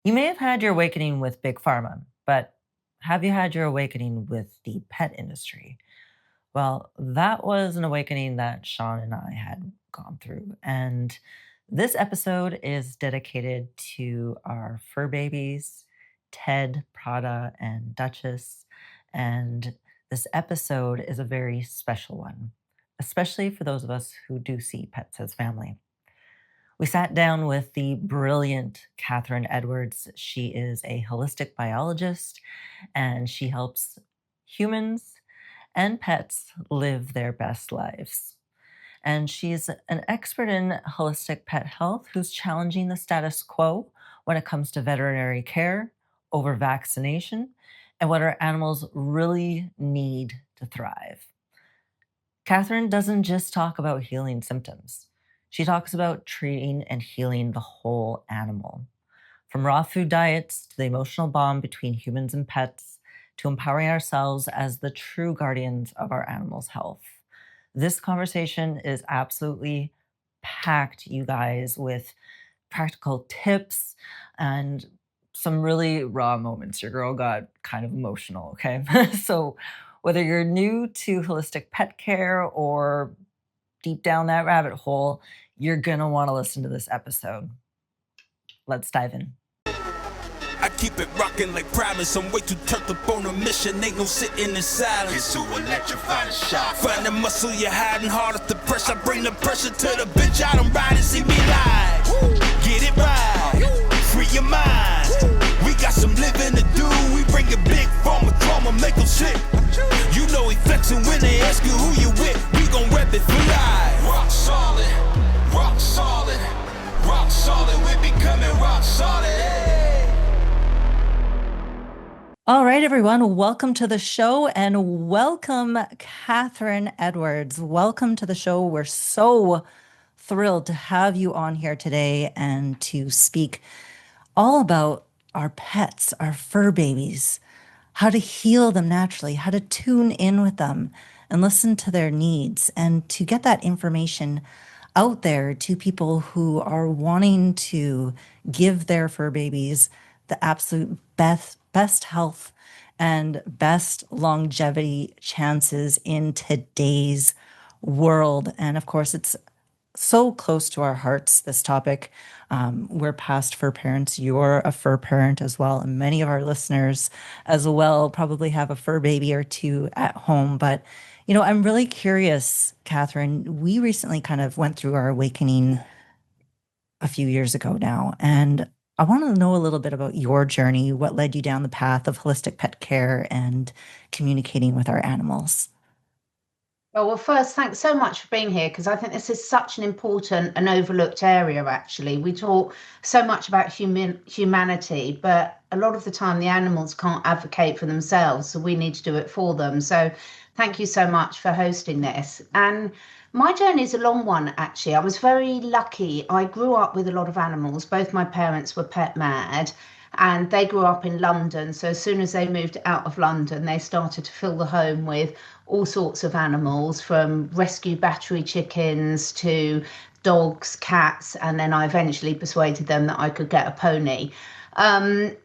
You may have had your awakening with Big Pharma, but have you had your awakening with the pet industry? Well, that was an awakening that Sean and I had gone through. And this episode is dedicated to our fur babies, Ted, Prada, and Duchess. And this episode is a very special one, especially for those of us who do see pets as family. We sat down with the brilliant Catherine Edwards. She is a holistic biologist and she helps humans and pets live their best lives. And she's an expert in holistic pet health who's challenging the status quo when it comes to veterinary care, over vaccination, and what our animals really need to thrive. Catherine doesn't just talk about healing symptoms. She talks about treating and healing the whole animal, from raw food diets to the emotional bond between humans and pets to empowering ourselves as the true guardians of our animals' health. This conversation is absolutely packed, you guys, with practical tips and some really raw moments. Your girl got kind of emotional, okay? So, whether you're new to holistic pet care or deep down that rabbit hole, you're gonna wanna listen to this episode. Let's dive in. I keep it rocking like promise. I'm way too turned up on a mission. Ain't no sitting in silence. It's too electrifying a shot. Find the muscle you're hiding, hard as the pressure. I bring the pressure to the bench. I don't ride and see me live. Get it right. Free your mind. We got some living to do. We bring it big from a trauma, make them sick. You know he flexing when they ask you who you with. We gon' rep it for life. Rock solid, rock solid, rock solid. We becoming rock solid. All right, everyone, welcome to the show and welcome, Catherine Edwards. Welcome to the show. We're so thrilled to have you on here today and to speak all about our pets, our fur babies, how to heal them naturally, how to tune in with them and listen to their needs, and to get that information out there to people who are wanting to give their fur babies the absolute best health and best longevity chances in today's world. And of course, it's so close to our hearts, this topic. We're past fur parents. You're a fur parent as well. And many of our listeners as well probably have a fur baby or two at home. But, you know, I'm really curious, Catherine. We recently kind of went through our awakening a few years ago now. And I want to know a little bit about your journey, what led you down the path of holistic pet care and communicating with our animals. Well, first, thanks so much for being here, because I think this is such an important and overlooked area, actually. We talk so much about humanity, but a lot of the time the animals can't advocate for themselves, so we need to do it for them. So thank you so much for hosting this. And my journey is a long one, actually. I was very lucky. I grew up with a lot of animals. Both my parents were pet mad, and they grew up in London. So as soon as they moved out of London, they started to fill the home with all sorts of animals, from rescue battery chickens to dogs, cats, and then I eventually persuaded them that I could get a pony. And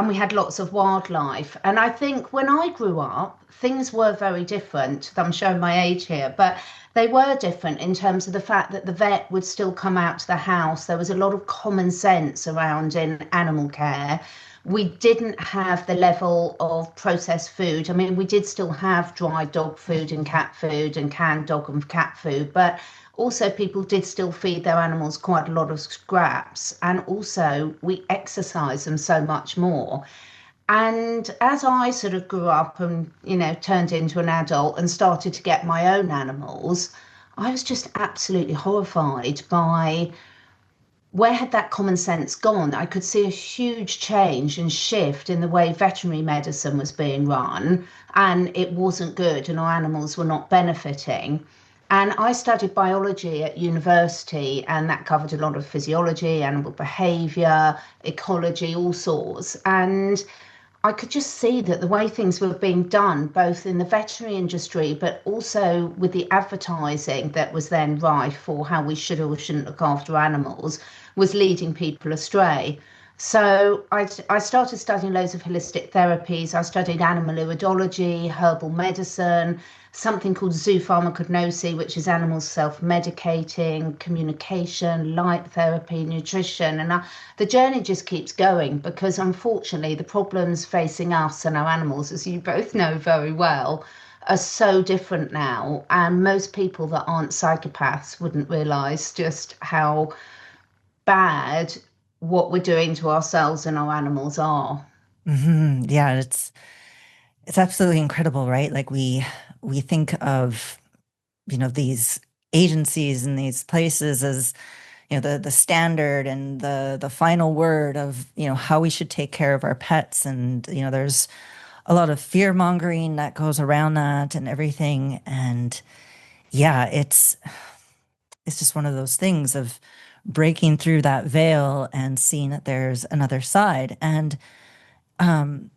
we had lots of wildlife. And I think when I grew up, things were very different. I'm showing my age here, but they were different in terms of the fact that the vet would still come out to the house. There was a lot of common sense around in animal care. We didn't have the level of processed food. I mean, we did still have dry dog food and cat food and canned dog and cat food, but also people did still feed their animals quite a lot of scraps. And also we exercise them so much more. And as I sort of grew up and, you know, turned into an adult and started to get my own animals, I was just absolutely horrified by where had that common sense gone. I could see a huge change and shift in the way veterinary medicine was being run, and it wasn't good, and our animals were not benefiting. And I studied biology at university, and that covered a lot of physiology, animal behavior, ecology, all sorts. And I could just see that the way things were being done, both in the veterinary industry, but also with the advertising that was then rife for how we should or shouldn't look after animals, was leading people astray. So I started studying loads of holistic therapies. I studied animal iridology, herbal medicine, something called zoopharmacognosy, which is animals self-medicating, communication, light therapy, nutrition. The journey just keeps going because unfortunately the problems facing us and our animals, as you both know very well, are so different now. And most people that aren't psychopaths wouldn't realize just how bad what we're doing to ourselves and our animals are. Yeah, it's absolutely incredible, right? Like we think of, these agencies and these places as, the standard and the final word of, how we should take care of our pets. And, there's a lot of fear mongering that goes around that and everything. And yeah, it's just one of those things of breaking through that veil and seeing that there's another side. And um,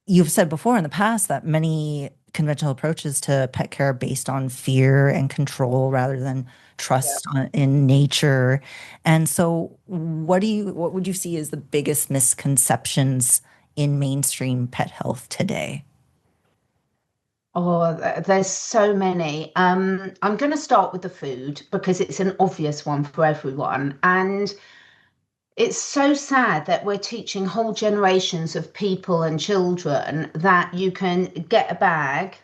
you've said before in the past that many conventional approaches to pet care are based on fear and control rather than trust in nature. And so what would you see as the biggest misconceptions in mainstream pet health today? Oh, there's so many. I'm going to start with the food because it's an obvious one for everyone. And it's so sad that we're teaching whole generations of people and children that you can get a bag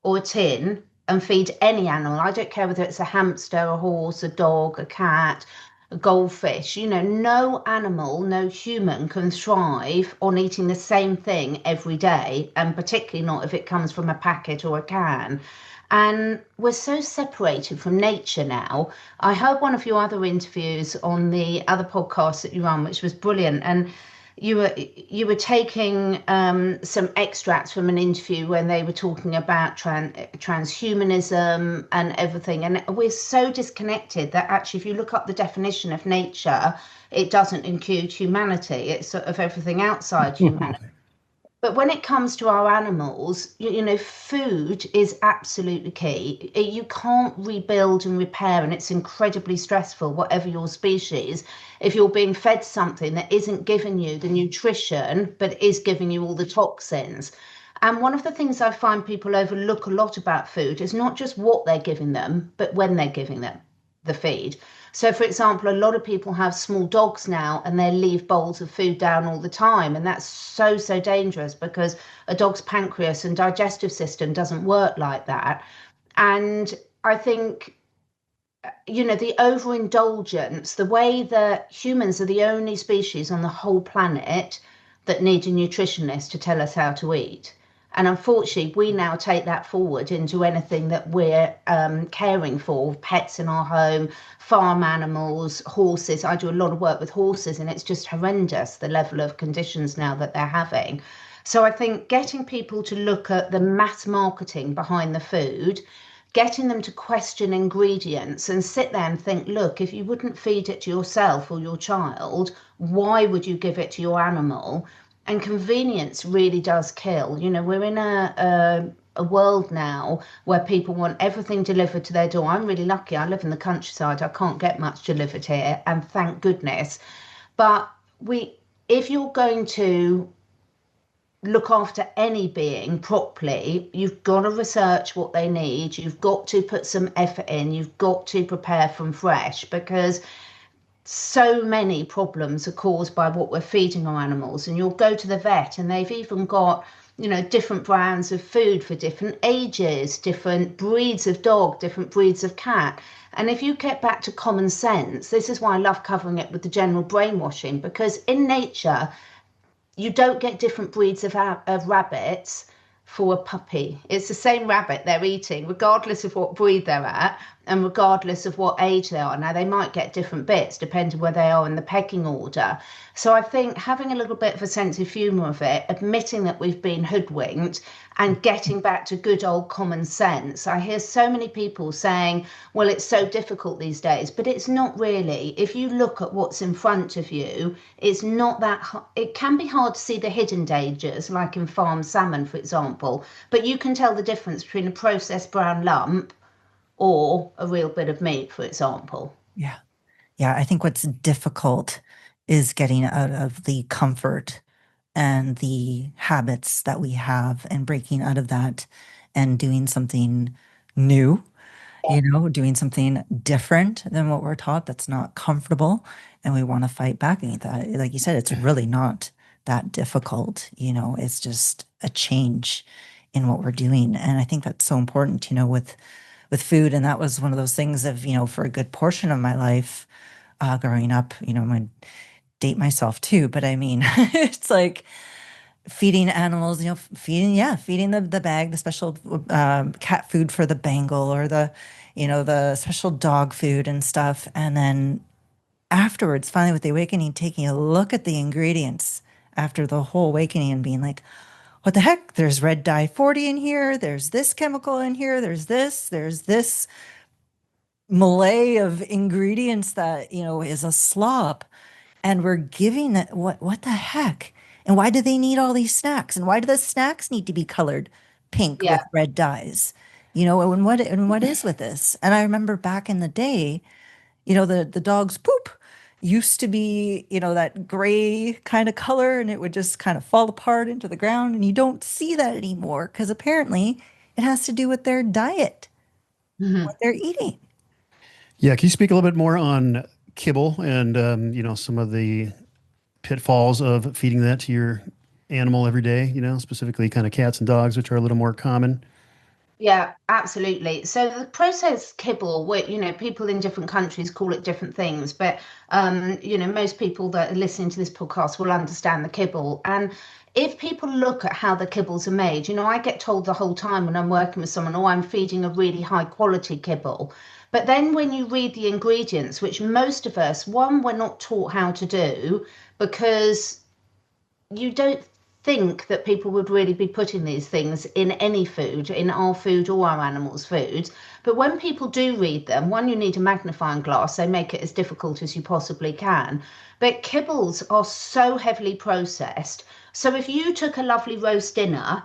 or a tin and feed any animal. I don't care whether it's a hamster, a horse, a dog, a cat, a goldfish. No animal, no human can thrive on eating the same thing every day, and particularly not if it comes from a packet or a can. And we're so separated from nature now. I heard one of your other interviews on the other podcast that you run, which was brilliant. And you were taking some extracts from an interview when they were talking about transhumanism and everything. And we're so disconnected that actually, if you look up the definition of nature, it doesn't include humanity. It's sort of everything outside humanity. But when it comes to our animals, food is absolutely key. You can't rebuild and repair, and it's incredibly stressful, whatever your species, if you're being fed something that isn't giving you the nutrition, but is giving you all the toxins. And one of the things I find people overlook a lot about food is not just what they're giving them, but when they're giving them the feed. So, for example, a lot of people have small dogs now and they leave bowls of food down all the time. And that's so, so dangerous because a dog's pancreas and digestive system doesn't work like that. And I think, the overindulgence, the way that humans are the only species on the whole planet that need a nutritionist to tell us how to eat. And unfortunately, we now take that forward into anything that we're caring for, pets in our home, farm animals, horses. I do a lot of work with horses, and it's just horrendous, the level of conditions now that they're having. So I think getting people to look at the mass marketing behind the food, getting them to question ingredients and sit there and think, look, if you wouldn't feed it to yourself or your child, why would you give it to your animal? And convenience really does kill. We're in a world now where people want everything delivered to their door. I'm really lucky. I live in the countryside. I can't get much delivered here, and thank goodness. But if you're going to look after any being properly, you've got to research what they need. You've got to put some effort in. You've got to prepare from fresh because so many problems are caused by what we're feeding our animals. And you'll go to the vet and they've even got, different brands of food for different ages, different breeds of dog, different breeds of cat. And if you get back to common sense, this is why I love covering it with the general brainwashing, because in nature, you don't get different breeds of rabbits for a puppy. It's the same rabbit they're eating, regardless of what breed they're at and regardless of what age they are. Now, they might get different bits depending where they are in the pecking order. So I think having a little bit of a sense of humour of it, admitting that we've been hoodwinked and getting back to good old common sense. I hear so many people saying, well, it's so difficult these days, but it's not really. If you look at what's in front of you, it's not that, it can be hard to see the hidden dangers, like in farmed salmon, for example, but you can tell the difference between a processed brown lump or a real bit of meat, for example. Yeah. Yeah. I think what's difficult is getting out of the comfort and the habits that we have and breaking out of that and doing something new, doing something different than what we're taught that's not comfortable. And we want to fight back against that. Like you said, it's really not that difficult. It's just a change in what we're doing. And I think that's so important, with food. And that was one of those things of, for a good portion of my life, growing up, I'm going to date myself too, but I mean, it's like feeding animals, feeding the bag, the special cat food for the Bengal, or the special dog food and stuff. And then afterwards, finally with the awakening, taking a look at the ingredients after the whole awakening and being like, what the heck? There's red dye 40 in here. There's this chemical in here. There's this melee of ingredients that, is a slop. And we're giving it, what the heck? And why do they need all these snacks? And why do the snacks need to be colored pink Yeah. with red dyes? And what is with this? And I remember back in the day, the dog's poop used to be, that gray kind of color, and it would just kind of fall apart into the ground. And you don't see that anymore because apparently it has to do with their diet, Mhm. what they're eating. Yeah, can you speak a little bit more on kibble and some of the pitfalls of feeding that to your animal every day? Specifically kind of cats and dogs, which are a little more common. Yeah, absolutely. So the processed kibble, people in different countries call it different things, but most people that are listening to this podcast will understand the kibble. And if people look at how the kibbles are made, I get told the whole time when I'm working with someone, oh, I'm feeding a really high quality kibble. But then when you read the ingredients, which most of us, one, we're not taught how to do, because you don't think that people would really be putting these things in any food, in our food or our animals' food. But when people do read them, one, you need a magnifying glass, so make it as difficult as you possibly can. But kibbles are so heavily processed. So if you took a lovely roast dinner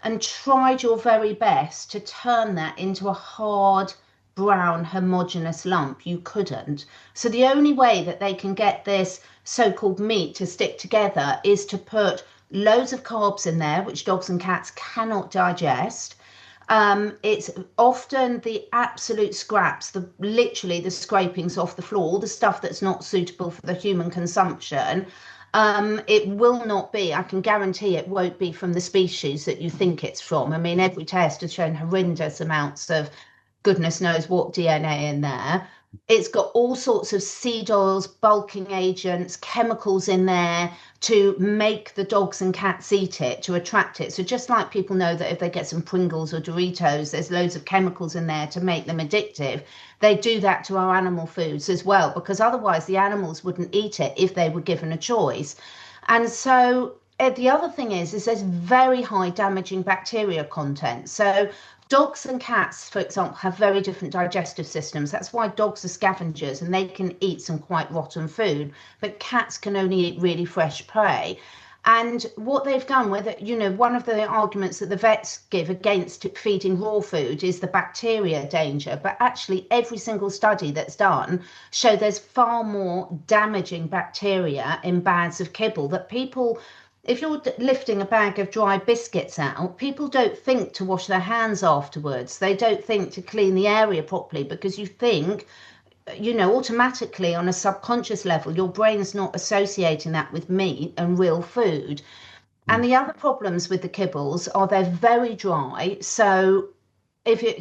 and tried your very best to turn that into a hard, brown, homogeneous lump, you couldn't. So the only way that they can get this so-called meat to stick together is to put loads of carbs in there, which dogs and cats cannot digest. It's often the absolute scraps, literally the scrapings off the floor, the stuff that's not suitable for the human consumption. It will not be, I can guarantee it won't be from the species that you think it's from. I mean, every test has shown horrendous amounts of goodness knows what DNA in there. It's got all sorts of seed oils, bulking agents, chemicals in there to make the dogs and cats eat it, to attract it. So just like people know that if they get some Pringles or Doritos, there's loads of chemicals in there to make them addictive, they do that to our animal foods as well, because otherwise the animals wouldn't eat it if they were given a choice. And so the other thing is there's very high damaging bacteria content. So dogs and cats, for example, have very different digestive systems. That's why dogs are scavengers and they can eat some quite rotten food, but cats can only eat really fresh prey. And what they've done with it, one of the arguments that the vets give against feeding raw food is the bacteria danger. But actually, every single study that's done show there's far more damaging bacteria in bags of kibble that people, if you're lifting a bag of dry biscuits out, people don't think to wash their hands afterwards. They don't think to clean the area properly because you think, automatically on a subconscious level, your brain's not associating that with meat and real food. And the other problems with the kibbles are they're very dry. So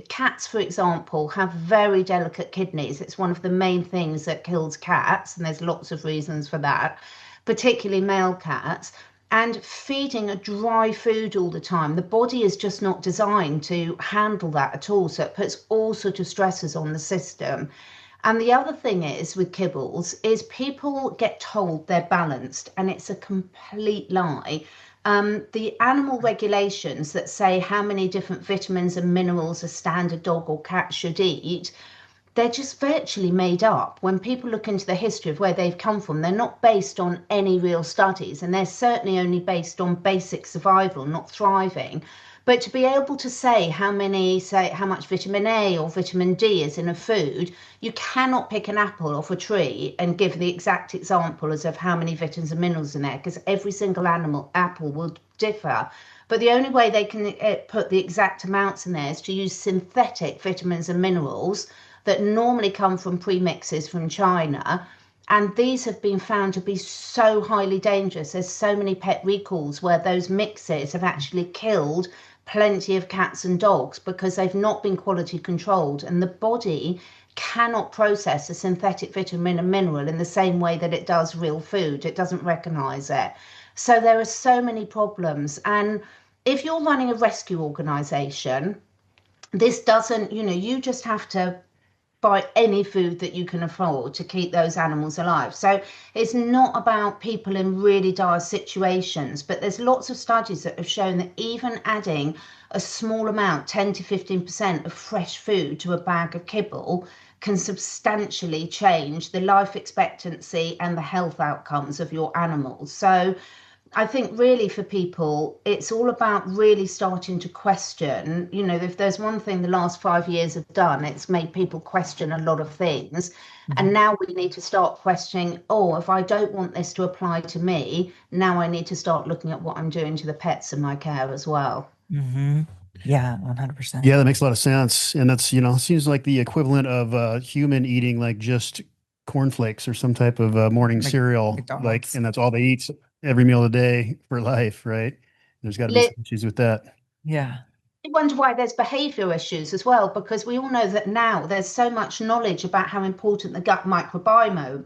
cats, for example, have very delicate kidneys. It's one of the main things that kills cats, and there's lots of reasons for that, particularly male cats. And feeding a dry food all the time, the body is just not designed to handle that at all. So it puts all sorts of stresses on the system. And the other thing is with kibbles is people get told they're balanced, and it's a complete lie. The animal regulations that say how many different vitamins and minerals a standard dog or cat should eat, they're just virtually made up. When people look into the history of where they've come from, they're not based on any real studies, and they're certainly only based on basic survival, not thriving. But to be able to say how much vitamin A or vitamin D is in a food, you cannot pick an apple off a tree and give the exact example as of how many vitamins and minerals in there, because every single apple will differ. But the only way they can put the exact amounts in there is to use synthetic vitamins and minerals that normally come from premixes from China. And these have been found to be so highly dangerous. There's so many pet recalls where those mixes have actually killed plenty of cats and dogs because they've not been quality controlled. And the body cannot process a synthetic vitamin and mineral in the same way that it does real food. It doesn't recognize it. So there are so many problems. And if you're running a rescue organization, this doesn't, you just have to buy any food that you can afford to keep those animals alive. So it's not about people in really dire situations, but there's lots of studies that have shown that even adding a small amount, 10 to 15% of fresh food to a bag of kibble can substantially change the life expectancy and the health outcomes of your animals. So I think really for people, it's all about really starting to question, if there's one thing the last 5 years have done, it's made people question a lot of things. And now we need to start questioning, if I don't want this to apply to me, now I need to start looking at what I'm doing to the pets in my care as well. Yeah, 100%. Yeah, that makes a lot of sense. And that's, seems like the equivalent of human eating like just cornflakes or some type of morning cereal, McDonald's. and that's all they eat every meal of the day for life, right? There's got to be some issues with that. Yeah. I wonder why there's behavior issues as well, because we all know that now there's so much knowledge about how important the gut microbiome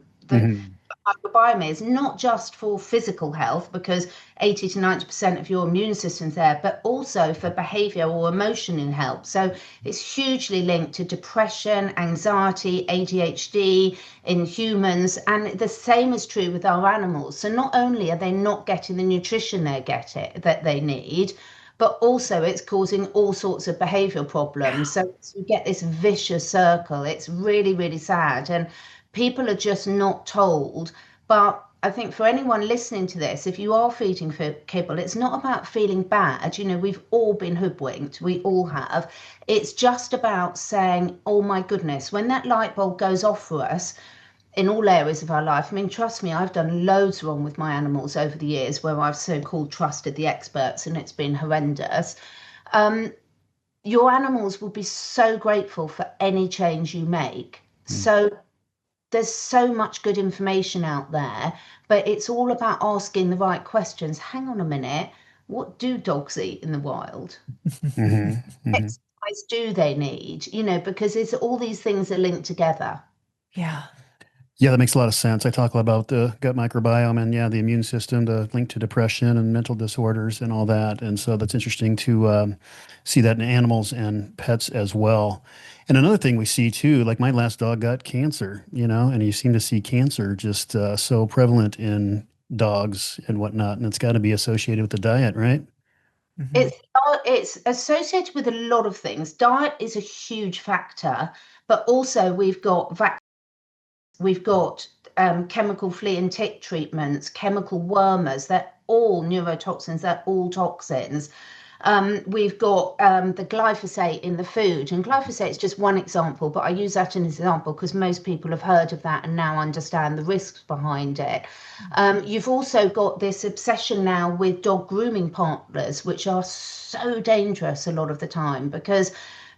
is, not just for physical health, because 80 to 90% of your immune system's there, but also for behavior or emotional health. So it's hugely linked to depression, anxiety, ADHD in humans, and the same is true with our animals. So not only are they not getting the nutrition that they need, but also it's causing all sorts of behavioral problems. So you get this vicious circle. It's really, really sad. And people are just not told. But I think for anyone listening to this, if you are feeding for kibble, it's not about feeling bad. We've all been hoodwinked. We all have. It's just about saying, oh my goodness, when that light bulb goes off for us in all areas of our life. I mean, trust me, I've done loads wrong with my animals over the years where I've so-called trusted the experts and it's been horrendous. Your animals will be so grateful for any change you make. So there's so much good information out there, but it's all about asking the right questions. Hang on a minute. What do dogs eat in the wild? Exercise do they need? Because it's all these things are linked together. Yeah. Yeah, that makes a lot of sense. I talk about the gut microbiome and the immune system, the link to depression and mental disorders and all that. And so that's interesting to see that in animals and pets as well. And another thing we see too, like my last dog got cancer, and you seem to see cancer just so prevalent in dogs and whatnot. And it's got to be associated with the diet, right? It's associated with a lot of things. Diet is a huge factor, but also we've got chemical flea and tick treatments, chemical wormers. They're all neurotoxins. They're all toxins. We've got the glyphosate in the food, and glyphosate is just one example, but I use that as an example because most people have heard of that and now understand the risks behind it. You've also got this obsession now with dog grooming partners, which are so dangerous a lot of the time, because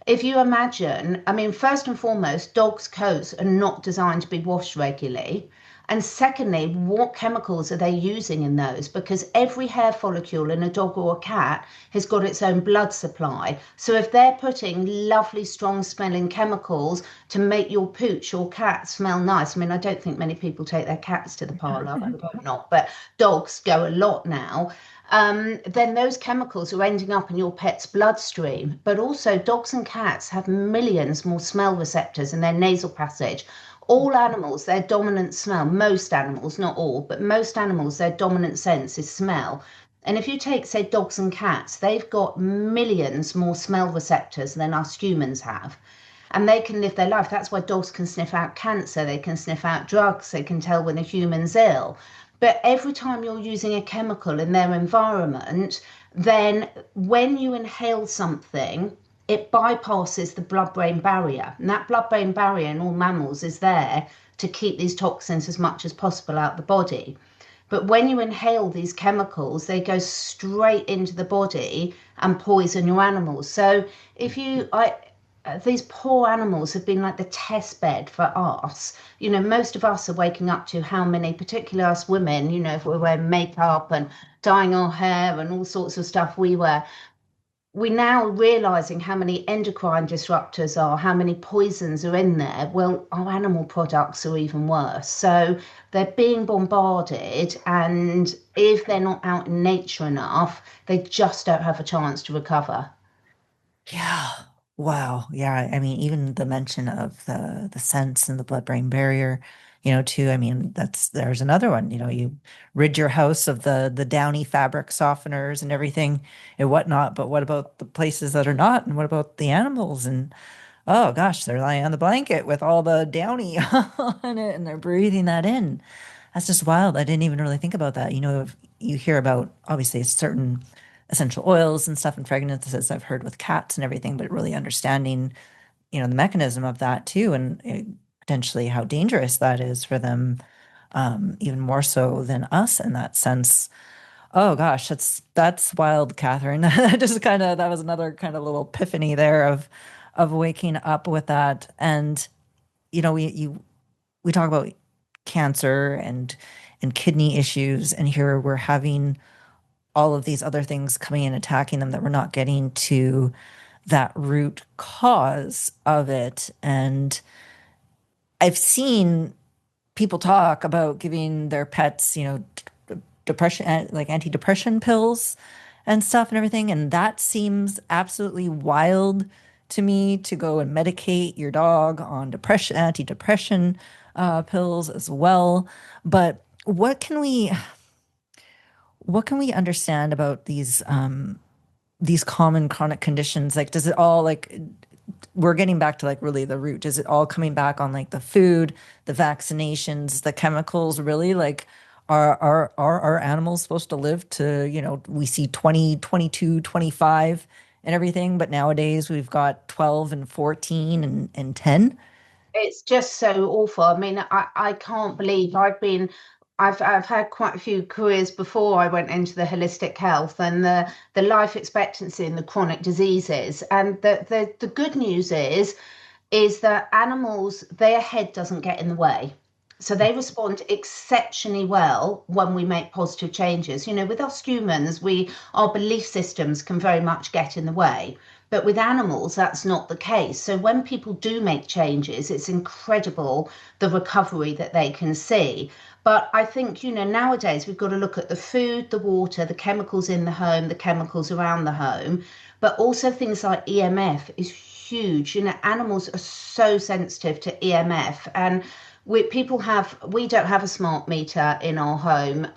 if you imagine, I mean, first and foremost, dogs' coats are not designed to be washed regularly. And secondly, what chemicals are they using in those? Because every hair follicle in a dog or a cat has got its own blood supply. So if they're putting lovely, strong smelling chemicals to make your pooch or cat smell nice, I mean, I don't think many people take their cats to the parlour, I hope not, but dogs go a lot now. Then those chemicals are ending up in your pet's bloodstream. But also dogs and cats have millions more smell receptors in their nasal passage. All animals, their dominant smell, most animals, not all, but most animals, their dominant sense is smell. And if you take, say, dogs and cats, they've got millions more smell receptors than us humans have. And they can live their life. That's why dogs can sniff out cancer. They can sniff out drugs. They can tell when a human's ill. But every time you're using a chemical in their environment, then when you inhale something, it bypasses the blood brain barrier. And that blood brain barrier in all mammals is there to keep these toxins as much as possible out the body. But when you inhale these chemicals, they go straight into the body and poison your animals. So if you, these poor animals have been like the test bed for us. Most of us are waking up to how many, particularly us women, if we're wearing makeup and dyeing our hair and all sorts of stuff we wear, we're now realizing how many endocrine disruptors are, how many poisons are in there. Well, our animal products are even worse. So they're being bombarded, and if they're not out in nature enough, they just don't have a chance to recover. Yeah. Wow. Yeah. I mean, even the mention of the scents and the blood-brain barrier, too. I mean, there's another one. You rid your house of the downy fabric softeners and everything and whatnot. But what about the places that are not? And what about the animals? And oh gosh, they're lying on the blanket with all the downy on it and they're breathing that in. That's just wild. I didn't even really think about that. If you hear about obviously certain essential oils and stuff and fragrances I've heard with cats and everything, but really understanding, the mechanism of that too, and potentially how dangerous that is for them, even more so than us in that sense. Oh gosh, that's wild, Catherine. Just kind of that was another kind of little epiphany there of waking up with that. And we talk about cancer and kidney issues, and here we're having all of these other things coming and attacking them that we're not getting to that root cause of it. And I've seen people talk about giving their pets, depression, like antidepressant pills and stuff and everything. And that seems absolutely wild to me, to go and medicate your dog on antidepressant pills as well. But what can we understand about these common chronic conditions? Like, does it all, like, we're getting back to like really the root. Is it all coming back on like the food, the vaccinations, the chemicals? Really, like, are our animals supposed to live to, we see 20, 22, 25 and everything, but nowadays we've got 12 and 14 and 10. It's just so awful. I mean, I can't believe I've had quite a few careers before I went into the holistic health and the life expectancy and the chronic diseases. And the good news is that animals, their head doesn't get in the way. So they respond exceptionally well when we make positive changes. With us humans, our belief systems can very much get in the way. But with animals, that's not the case. So when people do make changes, it's incredible the recovery that they can see. But I think, nowadays we've got to look at the food, the water, the chemicals in the home, the chemicals around the home, but also things like EMF is huge. Animals are so sensitive to EMF, and we don't have a smart meter in our home.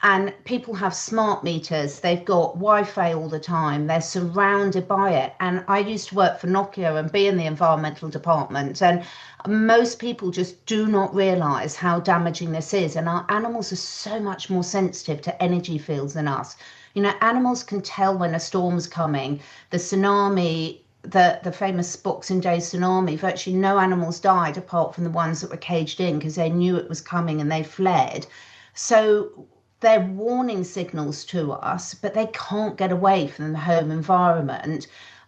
And people have smart meters, they've got Wi-Fi all the time, they're surrounded by it. And I used to work for Nokia and be in the environmental department, and most people just do not realize how damaging this is. And our animals are so much more sensitive to energy fields than us. Animals can tell when a storm's coming. The tsunami, the famous Boxing Day tsunami, virtually no animals died apart from the ones that were caged in because they knew it was coming and they fled. So they're warning signals to us, but they can't get away from the home environment.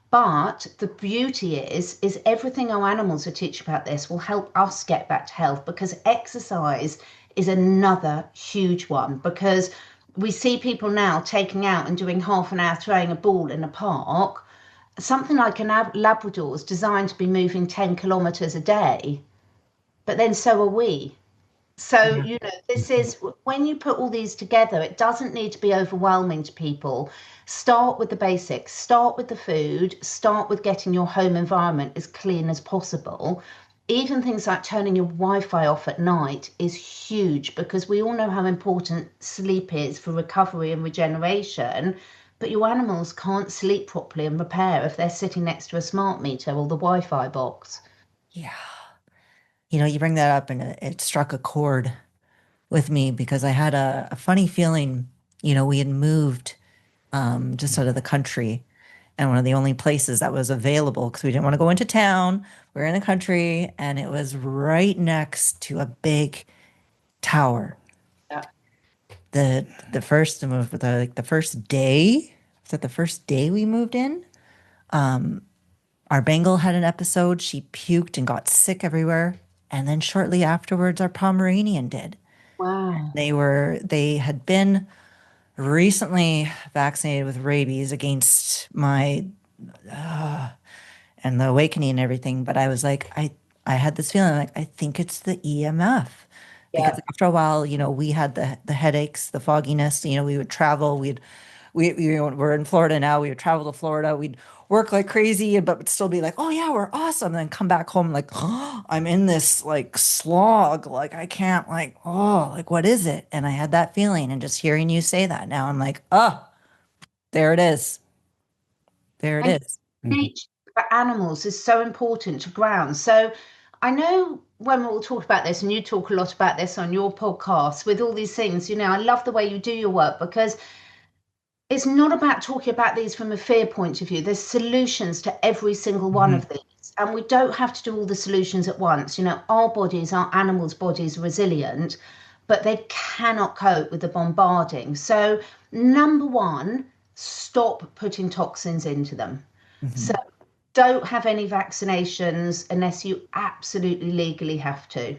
But the beauty is everything our animals are teaching about this will help us get back to health, because exercise is another huge one. Because we see people now taking out and doing half an hour throwing a ball in a park. Something like an Labrador is designed to be moving 10 kilometers a day, but then so are we. So, Yeah. this is when you put all these together, it doesn't need to be overwhelming to people. Start with the basics, start with the food, start with getting your home environment as clean as possible. Even things like turning your Wi-Fi off at night is huge, because we all know how important sleep is for recovery and regeneration. But your animals can't sleep properly and repair if they're sitting next to a smart meter or the Wi-Fi box. Yeah. You bring that up and it struck a chord with me because I had a funny feeling. We had moved just out of the country, and one of the only places that was available because we didn't want to go into town. We were in the country, and it was right next to a big tower. Yeah. The first move, the first day, was that the first day we moved in? Our Bengal had an episode. She puked and got sick everywhere. And then shortly afterwards, our Pomeranian did. Wow. They had been recently vaccinated with rabies against my and the awakening and everything. But I was like, I had this feeling like I think it's the EMF because Yeah. after a while, we had the headaches, the fogginess. We would travel. We're in Florida now. We would travel to Florida. We'd work like crazy, but would still be like, oh yeah, we're awesome. And then come back home like, oh, I'm in this like slog. Like I can't like, oh, like what is it? And I had that feeling, and just hearing you say that now, I'm like, oh, there it is. There it And is. Mhm. nature for animals is so important to ground. So I know when we'll talk about this, and you talk a lot about this on your podcast with all these things, I love the way you do your work because it's not about talking about these from a fear point of view. There's solutions to every single one Mhm. of these. And we don't have to do all the solutions at once. Our bodies, our animals' bodies are resilient, but they cannot cope with the bombarding. So, number one, stop putting toxins into them. So, Mhm. don't have any vaccinations unless you absolutely legally have to.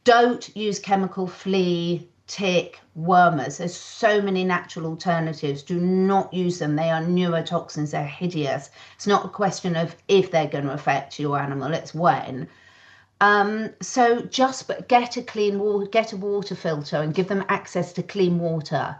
Don't use chemical flea, tick, wormers. There's so many natural alternatives. Do not use them. They are neurotoxins. They're hideous. It's not a question of if they're going to affect your animal, it's when. So just get a clean water, get a water filter and give them access to clean water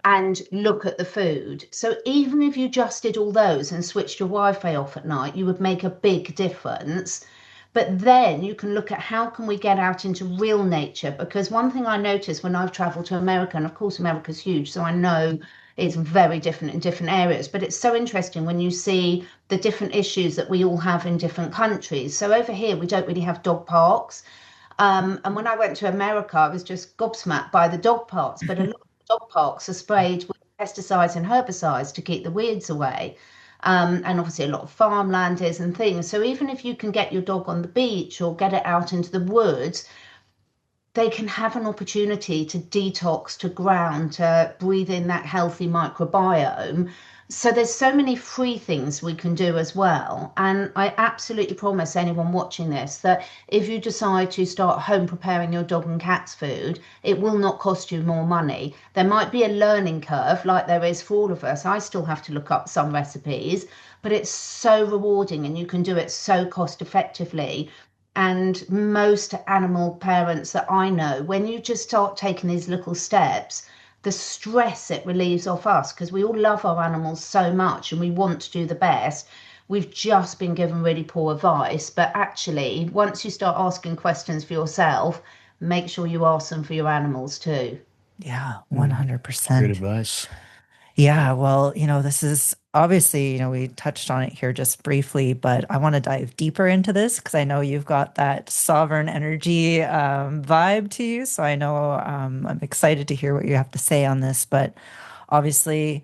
and look at the food. So even if you just did all those and switched your Wi-Fi off at night, you would make a big difference. But then you can look at how can we get out into real nature? Because one thing I noticed when I've traveled to America, and of course America's huge, so I know it's very different in different areas, but it's so interesting when you see the different issues that we all have in different countries. So over here, we don't really have dog parks. And when I went to America, I was just gobsmacked by the dog parks. But a lot of dog parks are sprayed with pesticides and herbicides to keep the weeds away. And obviously, a lot of farmland is and things. So even if you can get your dog on the beach or get it out into the woods, they can have an opportunity to detox, to ground, to breathe in that healthy microbiome. So there's so many free things we can do as well. And I absolutely promise anyone watching this that if you decide to start home preparing your dog and cat's food, it will not cost you more money. There might be a learning curve like there is for all of us. I still have to look up some recipes, but it's so rewarding and you can do it so cost effectively. And most animal parents that I know, when you just start taking these little steps, the stress it relieves off us because we all love our animals so much and we want to do the best. We've just been given really poor advice. But actually, once you start asking questions for yourself, make sure you ask them for your animals too. Yeah, Mm. Great 100%. advice. Yeah, well, this is obviously, we touched on it here just briefly, but I want to dive deeper into this because I know you've got that sovereign energy vibe to you. So I know I'm excited to hear what you have to say on this. But obviously,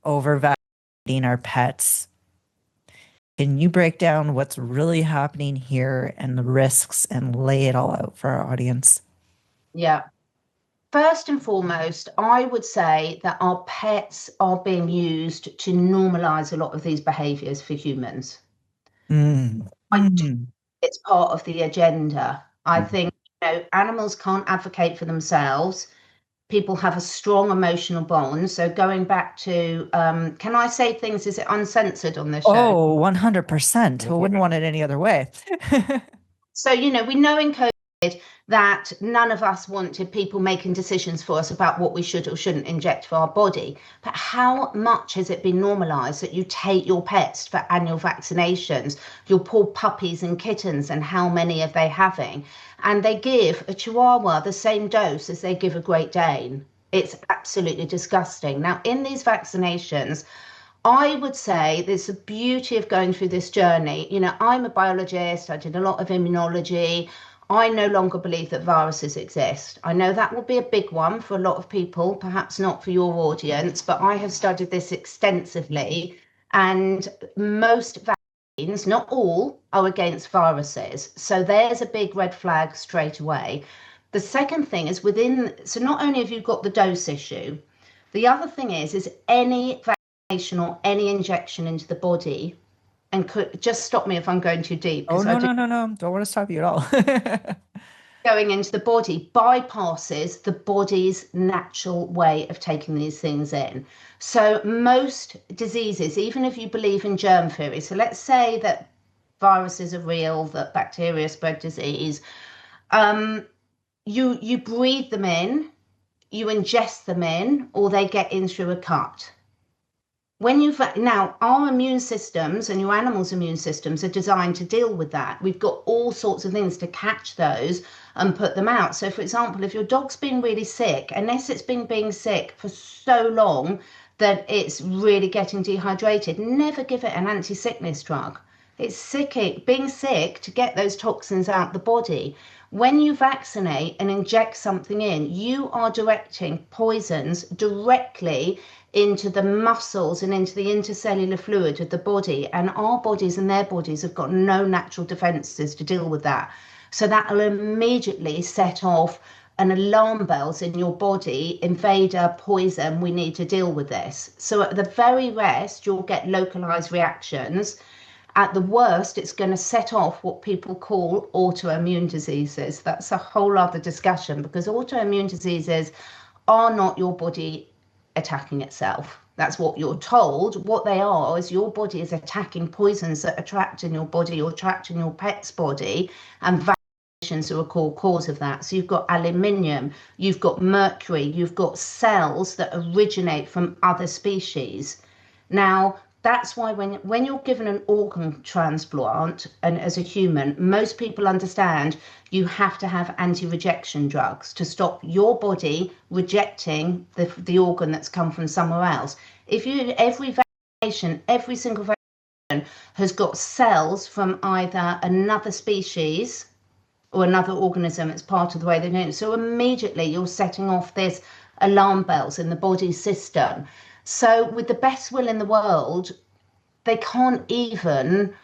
over vaccinating our pets, can you break down what's really happening here and the risks and lay it all out for our audience? Yeah. First and foremost, I would say that our pets are being used to normalize a lot of these behaviors for humans. Mm. I do, Mm. it's part of the agenda. I Mhm. think, animals can't advocate for themselves. People have a strong emotional bond. So going back to, can I say things? Is it uncensored on this show? Oh, 100%. Go Who for wouldn't it. want it any other way? So, we know in COVID that none of us wanted people making decisions for us about what we should or shouldn't inject for our body. But how much has it been normalized that you take your pets for annual vaccinations, your poor puppies and kittens, and how many are they having? And they give a Chihuahua the same dose as they give a Great Dane. It's absolutely disgusting. Now, in these vaccinations, I would say there's the beauty of going through this journey. I'm a biologist, I did a lot of immunology. I no longer believe that viruses exist. I know that will be a big one for a lot of people, perhaps not for your audience, but I have studied this extensively, and most vaccines, not all, are against viruses. So there's a big red flag straight away. The second thing is so not only have you got the dose issue, the other thing is any vaccination or any injection into the body, and just stop me if I'm going too deep. Oh, no. Don't want to stop you at all. Going into the body bypasses the body's natural way of taking these things in. So most diseases, even if you believe in germ theory, so let's say that viruses are real, that bacteria spread disease, you breathe them in, you ingest them in, or they get in through a cut. Now our immune systems and your animal's immune systems are designed to deal with that. We've got all sorts of things to catch those and put them out. So for example, if your dog's been really sick, unless it's been being sick for so long that it's really getting dehydrated, never give it an anti-sickness drug. It's being sick to get those toxins out the body. When you vaccinate and inject something in, you are directing poisons directly into the muscles and into the intercellular fluid of the body, and our bodies and their bodies have got no natural defenses to deal with that. So that will immediately set off an alarm bells in your body: invader, poison, we need to deal with this. So at the very best, you'll get localized reactions. At the worst, it's going to set off what people call autoimmune diseases. That's a whole other discussion, because autoimmune diseases are not your body attacking itself. That's what you're told. What they are is your body is attacking poisons that are trapped in your body or trapped in your pet's body, and vaccinations are a core cause of that. So you've got aluminium, you've got mercury, you've got cells that originate from other species. Now, that's why when you're given an organ transplant, and as a human, most people understand you have to have anti-rejection drugs to stop your body rejecting the organ that's come from somewhere else. Every single vaccination has got cells from either another species or another organism. It's part of the way they do it. So immediately you're setting off this alarm bells in the body system. So with the best will in the world, they can't even,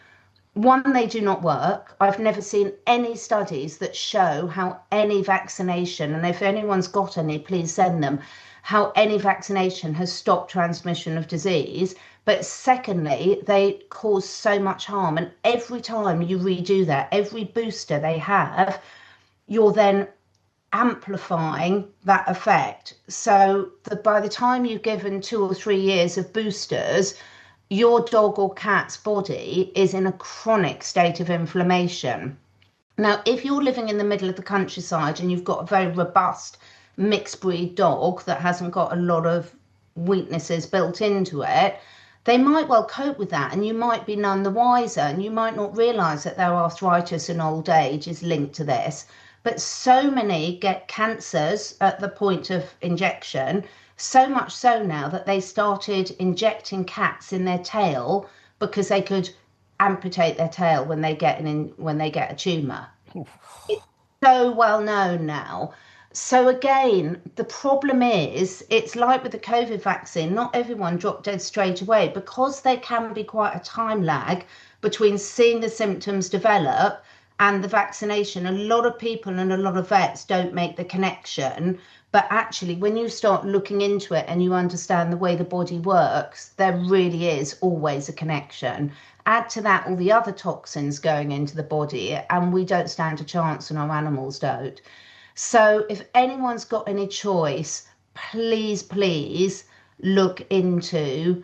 they do not work. I've never seen any studies that show how any vaccination, and if anyone's got any, please send them, how any vaccination has stopped transmission of disease. But secondly, they cause so much harm. And every time you redo that, every booster they have, you're then amplifying that effect. So that by the time you've given 2 or 3 years of boosters, your dog or cat's body is in a chronic state of inflammation. Now, if you're living in the middle of the countryside and you've got a very robust mixed breed dog that hasn't got a lot of weaknesses built into it, they might well cope with that, and you might be none the wiser, and you might not realise that their arthritis and old age is linked to this. But so many get cancers at the point of injection, so much so now that they started injecting cats in their tail because they could amputate their tail when they get a tumour. It's so well known now. So again, the problem is, it's like with the COVID vaccine, not everyone dropped dead straight away, because there can be quite a time lag between seeing the symptoms develop and the vaccination. A lot of people and a lot of vets don't make the connection, but actually when you start looking into it and you understand the way the body works, there really is always a connection. Add to that all the other toxins going into the body, and we don't stand a chance and our animals don't. So if anyone's got any choice, please look into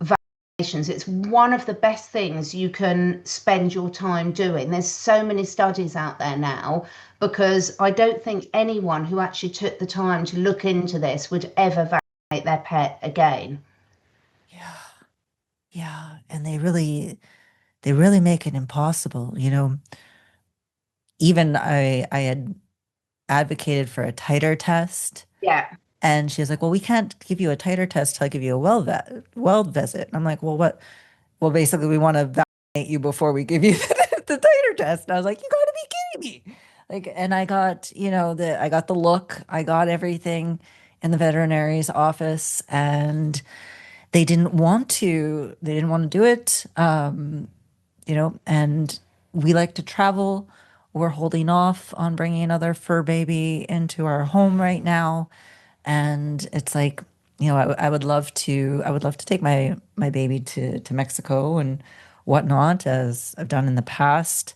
vaccinations. It's one of the best things you can spend your time doing. There's so many studies out there now, because I don't think anyone who actually took the time to look into this would ever vaccinate their pet again. Yeah. And they really make it impossible. Even I had advocated for a titer test. Yeah. And she was like, well, we can't give you a titer test till I give you a well visit. And I'm like, well, what? Well, basically, we want to vaccinate you before we give you the titer test. And I was like, you got to be kidding me. Like, and I got, I got the look, I got everything in the veterinary's office, and they didn't want to do it. And we like to travel. We're holding off on bringing another fur baby into our home right now. And it's like, I would love to take my baby to Mexico and whatnot, as I've done in the past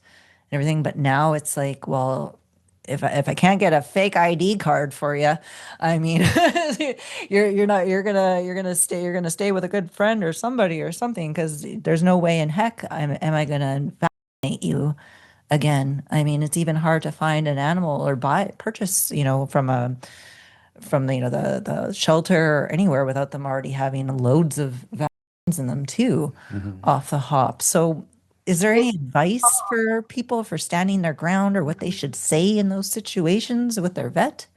and everything. But now it's like, well, if I can't get a fake ID card for you, I mean, you're gonna stay with a good friend or somebody or something, because there's no way in heck am I gonna vaccinate you again. I mean, it's even hard to find an animal or purchase, from the shelter or anywhere without them already having loads of vaccines in them too, off the hop. So is there any advice for people for standing their ground, or what they should say in those situations with their vet?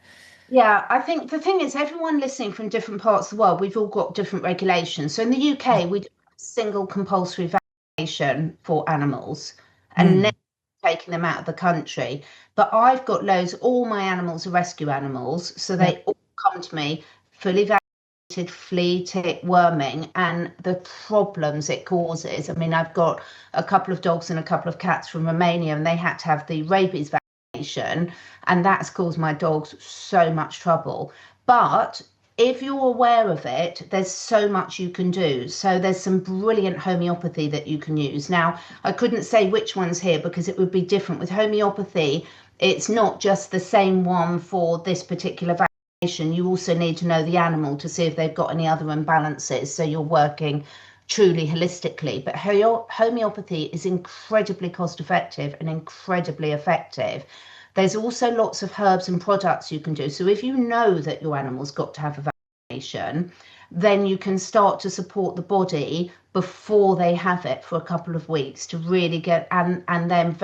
Yeah, I think the thing is, everyone listening from different parts of the world, we've all got different regulations. So in the UK, we do a single compulsory vaccination for animals and never Mm. taking them out of the country. But I've got loads, all my animals are rescue animals. So Yeah. they all come to me fully vaccinated, flea, tick, worming, and the problems it causes. I mean, I've got a couple of dogs and a couple of cats from Romania, and they had to have the rabies vaccination, and that's caused my dogs so much trouble. But if you're aware of it, there's so much you can do. So there's some brilliant homeopathy that you can use. Now, I couldn't say which ones here because it would be different. With homeopathy, it's not just the same one for this particular vaccination. You also need to know the animal to see if they've got any other imbalances. So you're working truly holistically. But homeopathy is incredibly cost effective and incredibly effective. There's also lots of herbs and products you can do. So if you know that your animal's got to have a vaccination, then you can start to support the body before they have it for a couple of weeks to really get, and then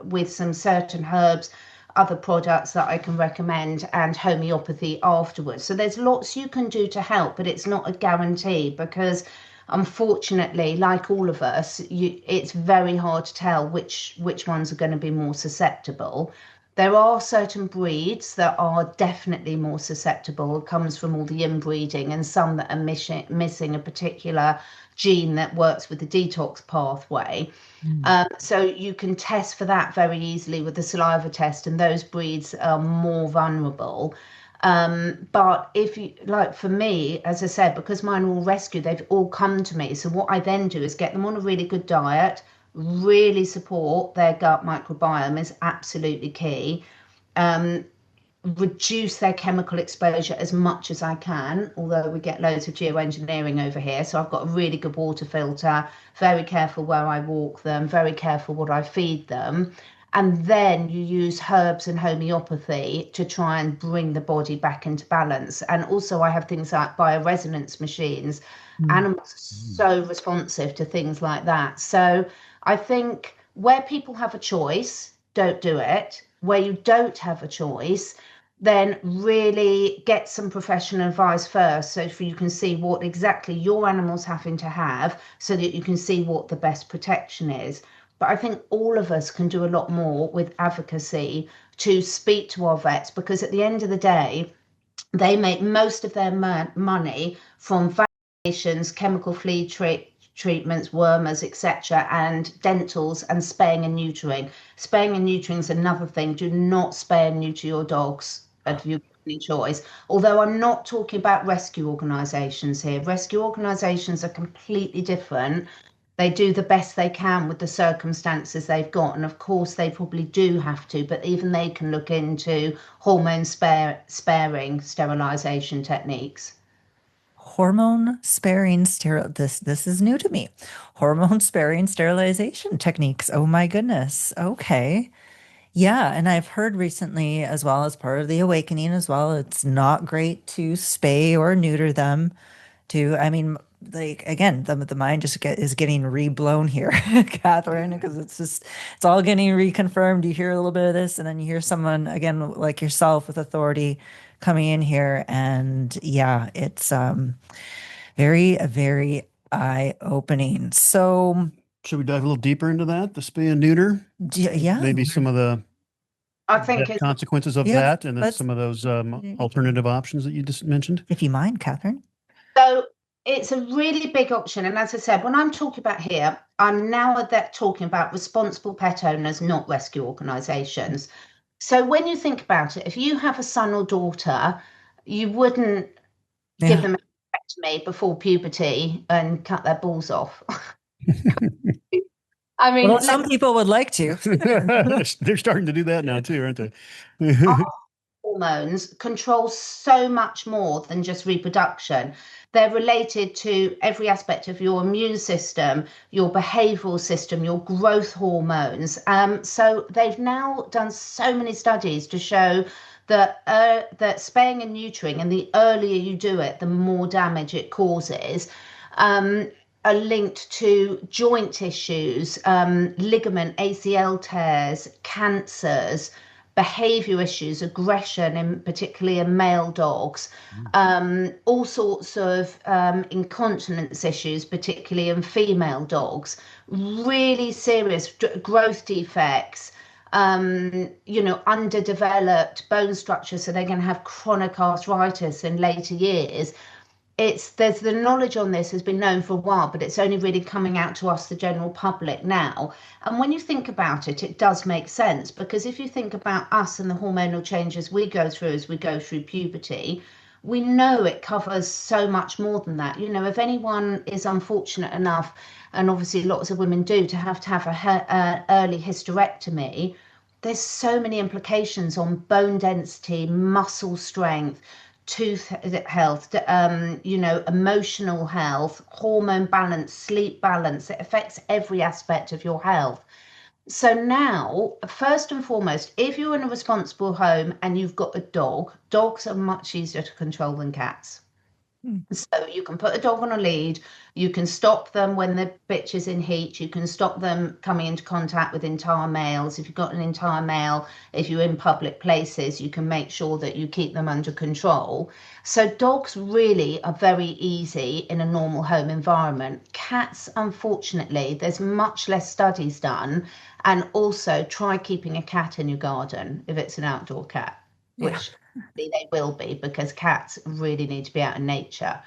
with some certain herbs, other products that I can recommend, and homeopathy afterwards. So there's lots you can do to help, but it's not a guarantee, because unfortunately, like all of us, it's very hard to tell which ones are going to be more susceptible. There are certain breeds that are definitely more susceptible. It comes from all the inbreeding, and some that are missing a particular gene that works with the detox pathway. Mm. So you can test for that very easily with the saliva test, and those breeds are more vulnerable. But if you, like for me, as I said, because mine are all rescue, they've all come to me. So what I then do is get them on a really good diet, really support their gut microbiome is absolutely key. Um, Reduce their chemical exposure as much as I can, although we get loads of geoengineering over here. So I've got a really good water filter, very careful where I walk them, very careful what I feed them. And then you use herbs and homeopathy to try and bring the body back into balance. And also I have things like bioresonance machines. Mm. Animals are so responsive to things like that. So I think where people have a choice, don't do it. Where you don't have a choice, then really get some professional advice first, so you can see what exactly your animal's having to have, so that you can see what the best protection is. But I think all of us can do a lot more with advocacy to speak to our vets, because at the end of the day, they make most of their money from vaccinations, chemical flea treatments, wormers, etc., and dentals, and spaying and neutering. Spaying and neutering is another thing. Do not spay and neuter your dogs if you've got any choice. Although I'm not talking about rescue organisations here. Rescue organisations are completely different. They do the best they can with the circumstances they've got, and of course they probably do have to, but even they can look into hormone sparing sterilisation techniques. Hormone sparing this is new to me. Hormone sparing sterilization techniques. Oh my goodness. Okay. Yeah, and I've heard recently, as well as part of the awakening as well, it's not great to spay or neuter them. I mean, like again, the mind is getting reblown here, Catherine, because it's all getting reconfirmed. You hear a little bit of this, and then you hear someone again like yourself with authority coming in here, and yeah, it's very, very eye-opening. So Should we dive a little deeper into that? The spay and neuter? yeah, Maybe some of the I think The it's consequences of Yeah, that, and then let's, some of those alternative options that you just mentioned. if you mind, Catherine. so it's a really big option. And as I said, when I'm talking about here, I'm now that talking about responsible pet owners, not rescue organisations. So when you think about it, if you have a son or daughter, you wouldn't give Yeah. them a hysterectomy before puberty and cut their balls off. I Well, mean, some people would like to. They're starting to do that now too, aren't they? hormones control so much more than just reproduction. They're related to every aspect of your immune system, your behavioral system, your growth hormones. So they've now done so many studies to show that spaying and neutering, and the earlier you do it, the more damage it causes. Are linked to joint issues, ligament, ACL tears, cancers, behavior issues, aggression, in particularly in male dogs, all sorts of incontinence issues, particularly in female dogs, really serious growth defects, underdeveloped bone structure, so they're going to have chronic arthritis in later years. There's the knowledge on this has been known for a while, but it's only really coming out to us, the general public, now. And when you think about it, it does make sense, because if you think about us and the hormonal changes we go through as we go through puberty, we know it covers so much more than that. If anyone is unfortunate enough, and obviously lots of women do, to have a early hysterectomy, there's so many implications on bone density, muscle strength, tooth health, emotional health, hormone balance, sleep balance. It affects every aspect of your health. So now, first and foremost, if you're in a responsible home and you've got a dog, dogs are much easier to control than cats. So you can put a dog on a lead, you can stop them when the bitch is in heat, you can stop them coming into contact with entire males. If you've got an entire male, if you're in public places, you can make sure that you keep them under control. So dogs really are very easy in a normal home environment. Cats, unfortunately, there's much less studies done. And also try keeping a cat in your garden if it's an outdoor cat, which they will be, because cats really need to be out in nature.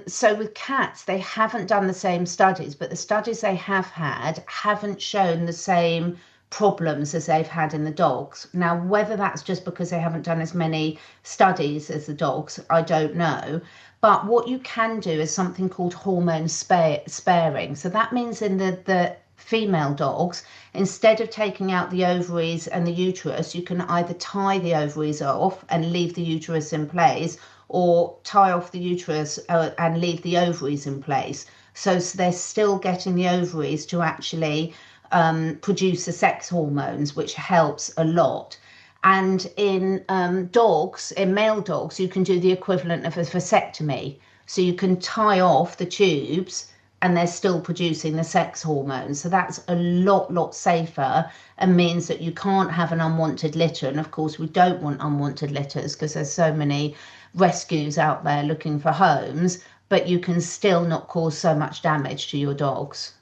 So with cats, they haven't done the same studies, but the studies they have had haven't shown the same problems as they've had in the dogs. Now, whether that's just because they haven't done as many studies as the dogs, I don't know. But what you can do is something called hormone sparing. So that means in the female dogs, instead of taking out the ovaries and the uterus, you can either tie the ovaries off and leave the uterus in place, or tie off the uterus and leave the ovaries in place. So they're still getting the ovaries to actually produce the sex hormones, which helps a lot. And in dogs, in male dogs, you can do the equivalent of a vasectomy. So you can tie off the tubes and they're still producing the sex hormones. So that's a lot safer, and means that you can't have an unwanted litter. And of course, we don't want unwanted litters because there's so many rescues out there looking for homes, but you can still not cause so much damage to your dogs.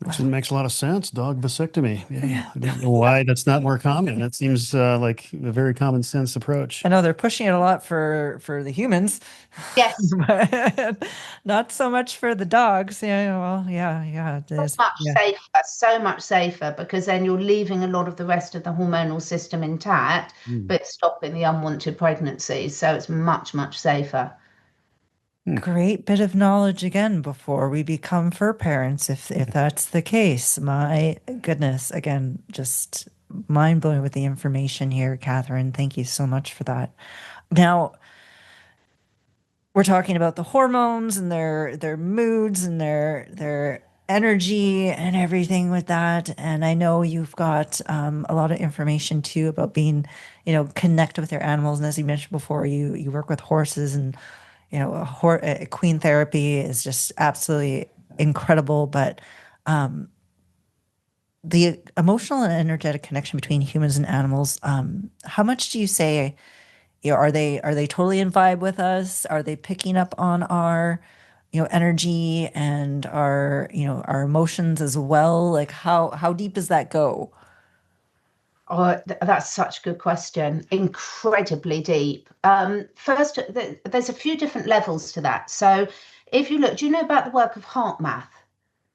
Which makes a lot of sense. Dog vasectomy. Yeah. I don't know why that's not more common. That seems like a very common sense approach. I know they're pushing it a lot for the humans, Yes, but not so much for the dogs. Yeah, well, yeah, it so is. much Yeah. safer, so much safer, because then you're leaving a lot of the rest of the hormonal system intact, Mm. but stopping the unwanted pregnancies. So it's much safer. Great bit of knowledge again before we become fur parents, if that's the case. My goodness, again, just mind blowing with the information here, Catherine. Thank you so much for that. Now, we're talking about the hormones and their moods and their energy and everything with that. And I know you've got a lot of information too about being, connect with your animals. And as you mentioned before, you work with horses, and queen therapy is just absolutely incredible. But the emotional and energetic connection between humans and animals, how much do you say? Are they totally in vibe with us? Are they picking up on our, energy and our emotions as well? Like how deep does that go? Oh, that's such a good question. Incredibly deep. First, there's a few different levels to that. So, if you look, do you know about the work of heart math?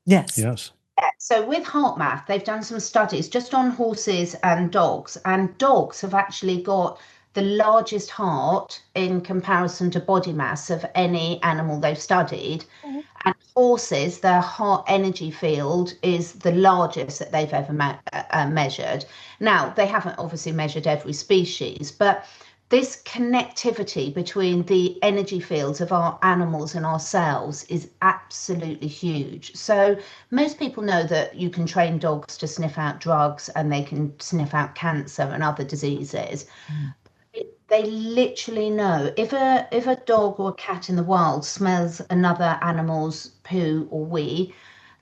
Yes. Yes. Yeah. So, with heart math, they've done some studies just on horses and dogs have actually got the largest heart in comparison to body mass of any animal they've studied. And horses, their heart energy field is the largest that they've ever measured. Now, they haven't obviously measured every species, but this connectivity between the energy fields of our animals and ourselves is absolutely huge. So, most people know that you can train dogs to sniff out drugs and they can sniff out cancer and other diseases. They literally know if a dog or a cat in the wild smells another animal's poo or wee,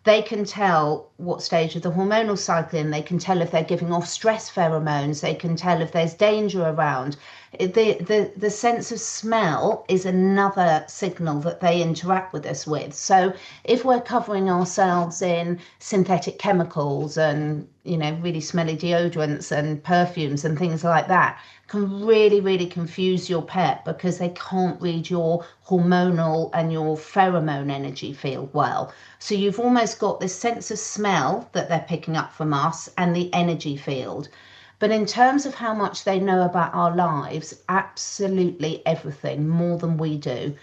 they can tell what stage of the hormonal cycle in. They can tell if they're giving off stress pheromones. They can tell if there's danger around. The sense of smell is another signal that they interact with us with. So if we're covering ourselves in synthetic chemicals and really smelly deodorants and perfumes and things like that, can really, really confuse your pet because they can't read your hormonal and your pheromone energy field well. So you've almost got this sense of smell that they're picking up from us and the energy field. But in terms of how much they know about our lives, absolutely everything, more than we do.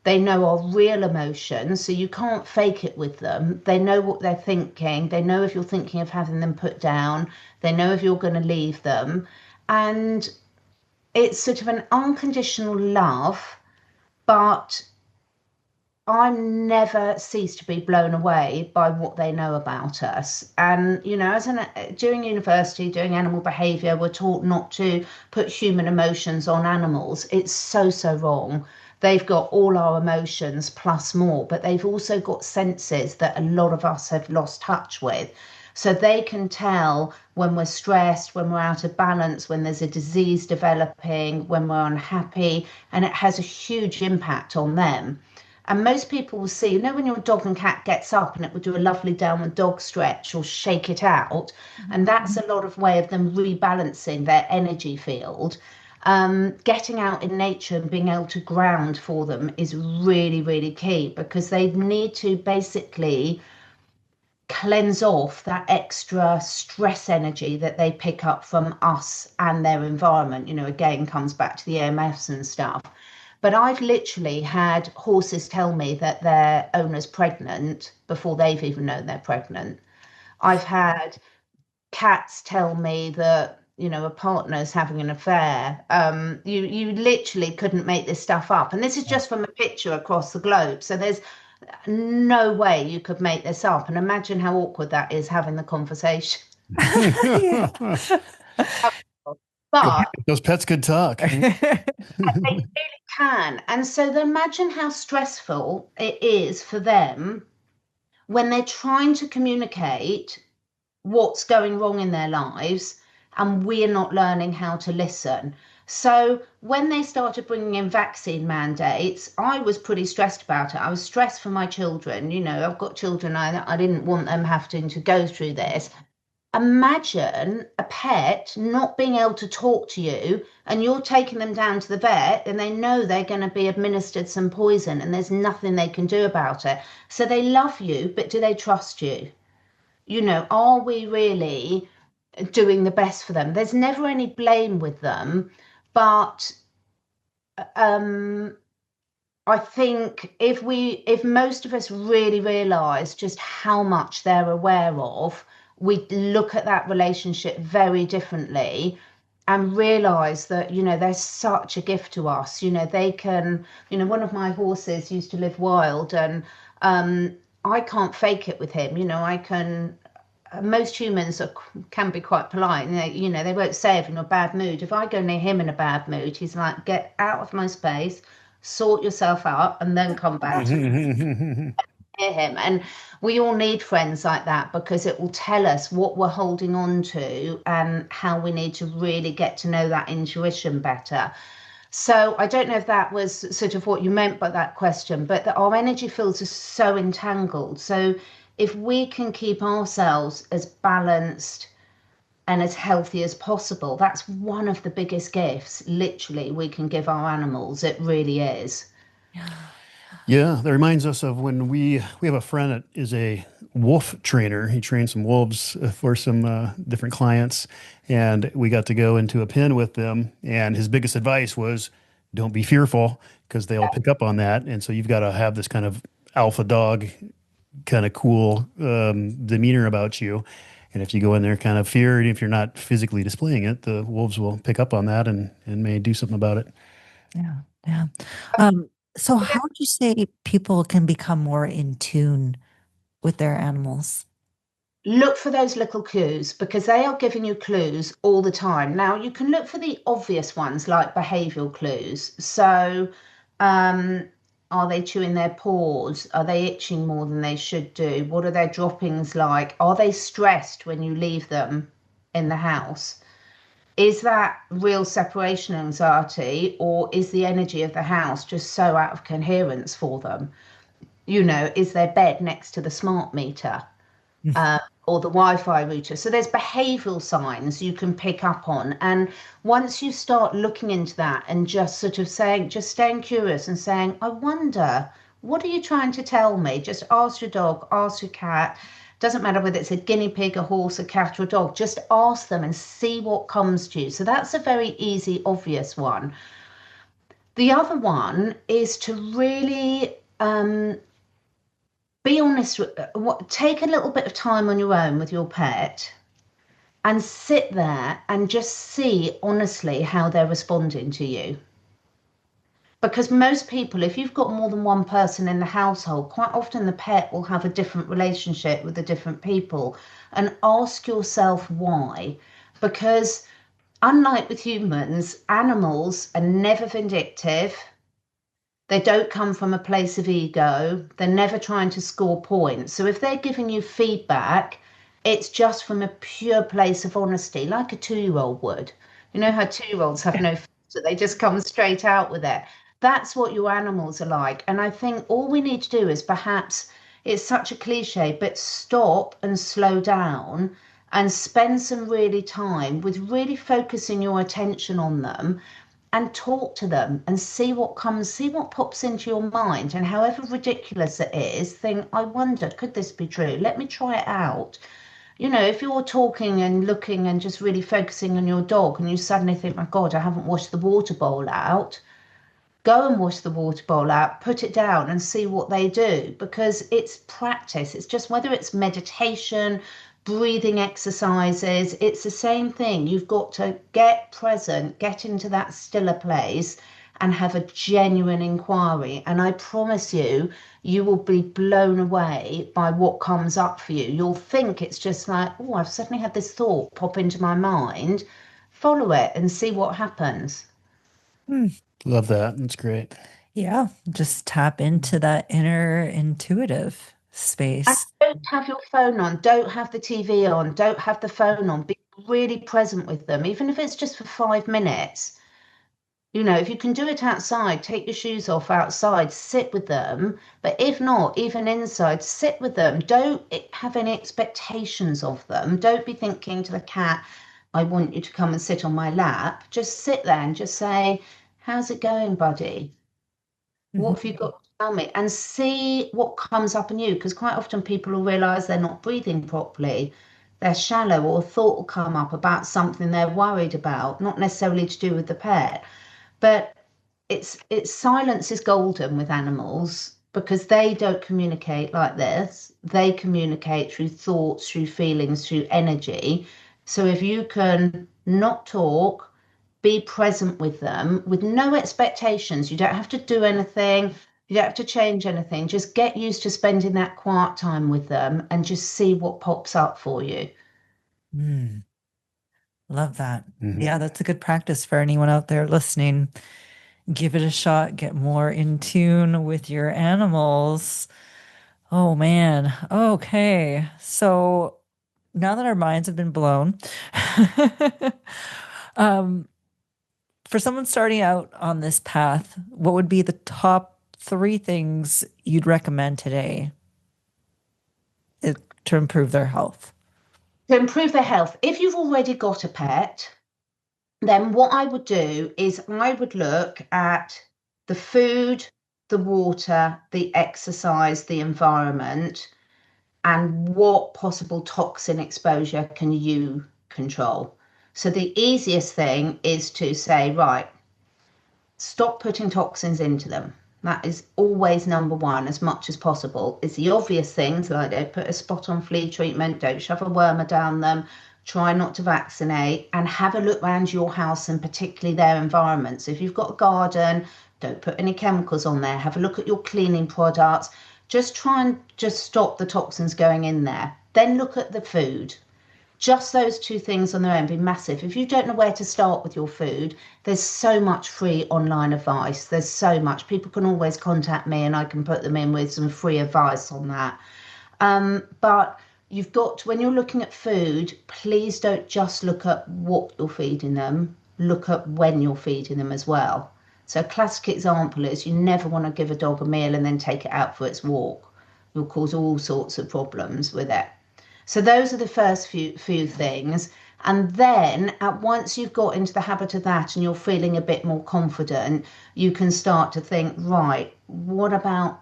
They know our real emotions, so you can't fake it with them. They know what they're thinking. They know if you're thinking of having them put down. They know if you're going to leave them. And it's sort of an unconditional love, but I never cease to be blown away by what they know about us. And, during university, doing animal behavior, we're taught not to put human emotions on animals. It's so, so wrong. They've got all our emotions plus more, but they've also got senses that a lot of us have lost touch with. So they can tell when we're stressed, when we're out of balance, when there's a disease developing, when we're unhappy, and it has a huge impact on them. And most people will see, when your dog and cat gets up and it will do a lovely downward dog stretch or shake it out. And that's a lot of way of them rebalancing their energy field. Getting out in nature and being able to ground for them is really, really key because they need to basically cleanse off that extra stress energy that they pick up from us and their environment. Again, comes back to the EMFs and stuff. But I've literally had horses tell me that their owner's pregnant before they've even known they're pregnant. I've had cats tell me that a partner's having an affair. You literally couldn't make this stuff up, and this is just from a picture across the globe. So there's no way you could make this up, and imagine how awkward that is having the conversation. But those pets could talk. they really can. And so imagine how stressful it is for them when they're trying to communicate what's going wrong in their lives and we're not learning how to listen. So when they started bringing in vaccine mandates, I was pretty stressed about it. I was stressed for my children. I've got children. I didn't want them having to go through this. Imagine a pet not being able to talk to you and you're taking them down to the vet and they know they're going to be administered some poison and there's nothing they can do about it. So they love you, but do they trust you? Are we really doing the best for them? There's never any blame with them, but I think if most of us really realise just how much they're aware of, we look at that relationship very differently and realise that, they're such a gift to us. They can, one of my horses used to live wild and I can't fake it with him. I can, most humans can be quite polite. And they won't say if you're in a bad mood. If I go near him in a bad mood, he's like, get out of my space, sort yourself out, and then come back to hear him. And we all need friends like that because it will tell us what we're holding on to and how we need to really get to know that intuition better. So I don't know if that was sort of what you meant by that question, but that our energy fields are so entangled. So if we can keep ourselves as balanced and as healthy as possible. That's one of the biggest gifts, literally, we can give our animals. It really is. Yeah, that reminds us of when we have a friend that is a wolf trainer. He trains some wolves for some different clients, and we got to go into a pen with them. And his biggest advice was, "Don't be fearful, because they'll pick up on that." And so you've got to have this kind of alpha dog, kind of cool demeanor about you. And if you go in there kind of fear, and if you're not physically displaying it, the wolves will pick up on that and may do something about it. Yeah. Yeah. Um, so how would you say people can become more in tune with their animals? Look for those little clues because they are giving you clues all the time. Now, you can look for the obvious ones like behavioral clues. So, um, are they chewing their paws? Are they itching more than they should do? What are their droppings like? Are they stressed when you leave them in the house? Is that real separation anxiety, or is the energy of the house just so out of coherence for them? Is their bed next to the smart meter? Or the Wi-Fi router. So there's behavioral signs you can pick up on. And once you start looking into that and just sort of saying, just staying curious and saying, I wonder, what are you trying to tell me? Just ask your dog, ask your cat. Doesn't matter whether it's a guinea pig, a horse, a cat, or a dog. Just ask them and see what comes to you. So that's a very easy, obvious one. The other one is to really be honest, take a little bit of time on your own with your pet and sit there and just see honestly how they're responding to you. Because most people, if you've got more than one person in the household, quite often the pet will have a different relationship with the different people. And ask yourself why. Because unlike with humans, animals are never vindictive. They don't come from a place of ego. They're never trying to score points. So if they're giving you feedback, it's just from a pure place of honesty, like a 2-year-old would. You know how 2-year-olds have no filter, they just come straight out with it. That's what your animals are like. And I think all we need to do is perhaps, it's such a cliche, but stop and slow down and spend some really time with really focusing your attention on them and talk to them and see what pops into your mind. And however ridiculous it is, think, I wonder, could this be true? Let me try it out. If you're talking and looking and just really focusing on your dog and you suddenly think, my God, I haven't washed the water bowl out, go and wash the water bowl out, put it down and see what they do, because it's practice. It's just whether it's meditation, breathing exercises, it's the same thing. You've got to get present, get into that stiller place and have a genuine inquiry. And I promise you, you will be blown away by what comes up for you. You'll think it's just like, oh, I've suddenly had this thought pop into my mind. Follow it and see what happens. Love that. That's great. Yeah, just tap into that inner intuitive And space. don't have your phone on, don't have the TV on, don't have the phone on. Be really present with them, even if it's just for 5 minutes. If you can do it outside, take your shoes off outside, sit with them. But if not, even inside, sit with them. Don't have any expectations of them. Don't be thinking to the cat, I want you to come and sit on my lap. Just sit there and just say, how's it going, buddy? What have you got to tell me? And see what comes up in you, because quite often people will realize they're not breathing properly. They're shallow, or a thought will come up about something they're worried about, not necessarily to do with the pet. But it's silence is golden with animals because they don't communicate like this. They communicate through thoughts, through feelings, through energy. So if you can not talk, be present with them with no expectations. You don't have to do anything. You don't have to change anything. Just get used to spending that quiet time with them and just see what pops up for you. Mm, love that. Mhm. Yeah, that's a good practice for anyone out there listening. Give it a shot, get more in tune with your animals. Oh man. Okay. So now that our minds have been blown, um, for someone starting out on this path, what would be the top 3 things you'd recommend today to improve their health? To improve their health. If you've already got a pet, then what I would do is I would look at the food, the water, the exercise, the environment, and what possible toxin exposure can you control. So the easiest thing is to say, right, stop putting toxins into them. That is always number one, as much as possible. It's the obvious things like don't put a spot on flea treatment, don't shove a wormer down them, try not to vaccinate, and have a look around your house and particularly their environment. So if you've got a garden, don't put any chemicals on there. Have a look at your cleaning products. Just try and just stop the toxins going in there. Then look at the food. Just those two things on their own be massive. If you don't know where to start with your food, there's so much free online advice. There's so much. People can always contact me and I can put them in with some free advice on that. But you've got to, when you're looking at food, please don't just look at what you're feeding them. Look at when you're feeding them as well. So a classic example is you never want to give a dog a meal and then take it out for its walk. You'll cause all sorts of problems with it. So those are the first few things. And then once you've got into the habit of that and you're feeling a bit more confident, you can start to think, right, what about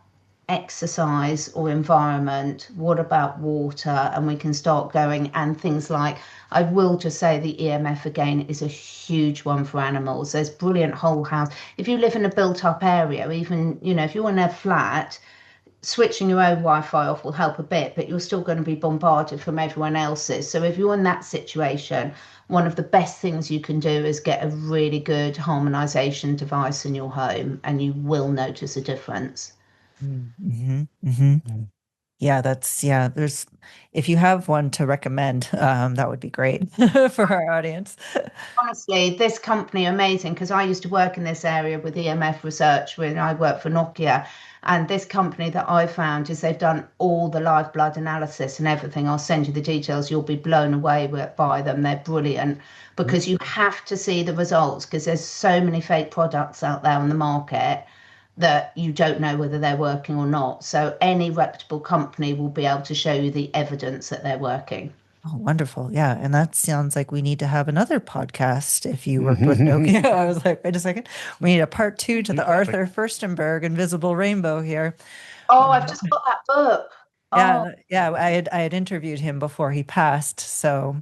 exercise or environment? What about water? And we can start going, and things like, I will just say the EMF again is a huge one for animals. There's brilliant whole house. If you live in a built up area, even, if you're in a flat, switching your own Wi-Fi off will help a bit, but you're still going to be bombarded from everyone else's. So if you're in that situation, one of the best things you can do is get a really good harmonization device in your home, and you will notice a difference. Mm-hmm, mm-hmm. Yeah, there's, if you have one to recommend, that would be great for our audience. Honestly, this company amazing, because I used to work in this area with EMF research when I worked for Nokia. And this company that I found is they've done all the live blood analysis and everything. I'll send you the details. You'll be blown away by them. They're brilliant, because you have to see the results, because there's so many fake products out there on the market that you don't know whether they're working or not. So any reputable company will be able to show you the evidence that they're working. Oh, wonderful. Yeah. And that sounds like we need to have another podcast if you worked with Nokia. I was like, wait a second. We need a part 2 to the Arthur Furstenberg Invisible Rainbow here. Oh, I've just got that book. Yeah. Oh. Yeah. I had interviewed him before he passed. So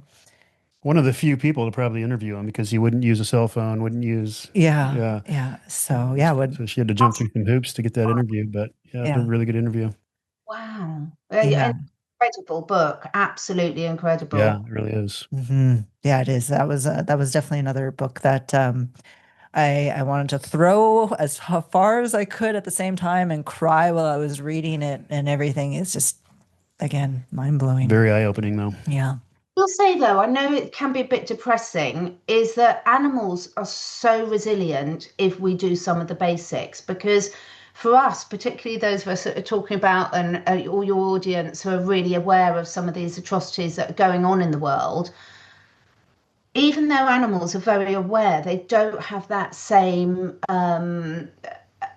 one of the few people to probably interview him, because he wouldn't use a cell phone, wouldn't use. Yeah. So yeah. So she had to jump through some hoops to get that interview, but a really good interview. Wow. Yeah. Incredible book. Absolutely incredible. Yeah, it really is. Mm-hmm. Yeah, it is. That was definitely another book that I wanted to throw as far as I could at the same time and cry while I was reading it, and everything. It's just, again, mind-blowing. Very eye-opening, though. Yeah. I'll say, though, I know it can be a bit depressing, is that animals are so resilient if we do some of the basics, because for us, particularly those of us that are talking about, and all your audience who are really aware of some of these atrocities that are going on in the world, even though animals are very aware, they don't have that same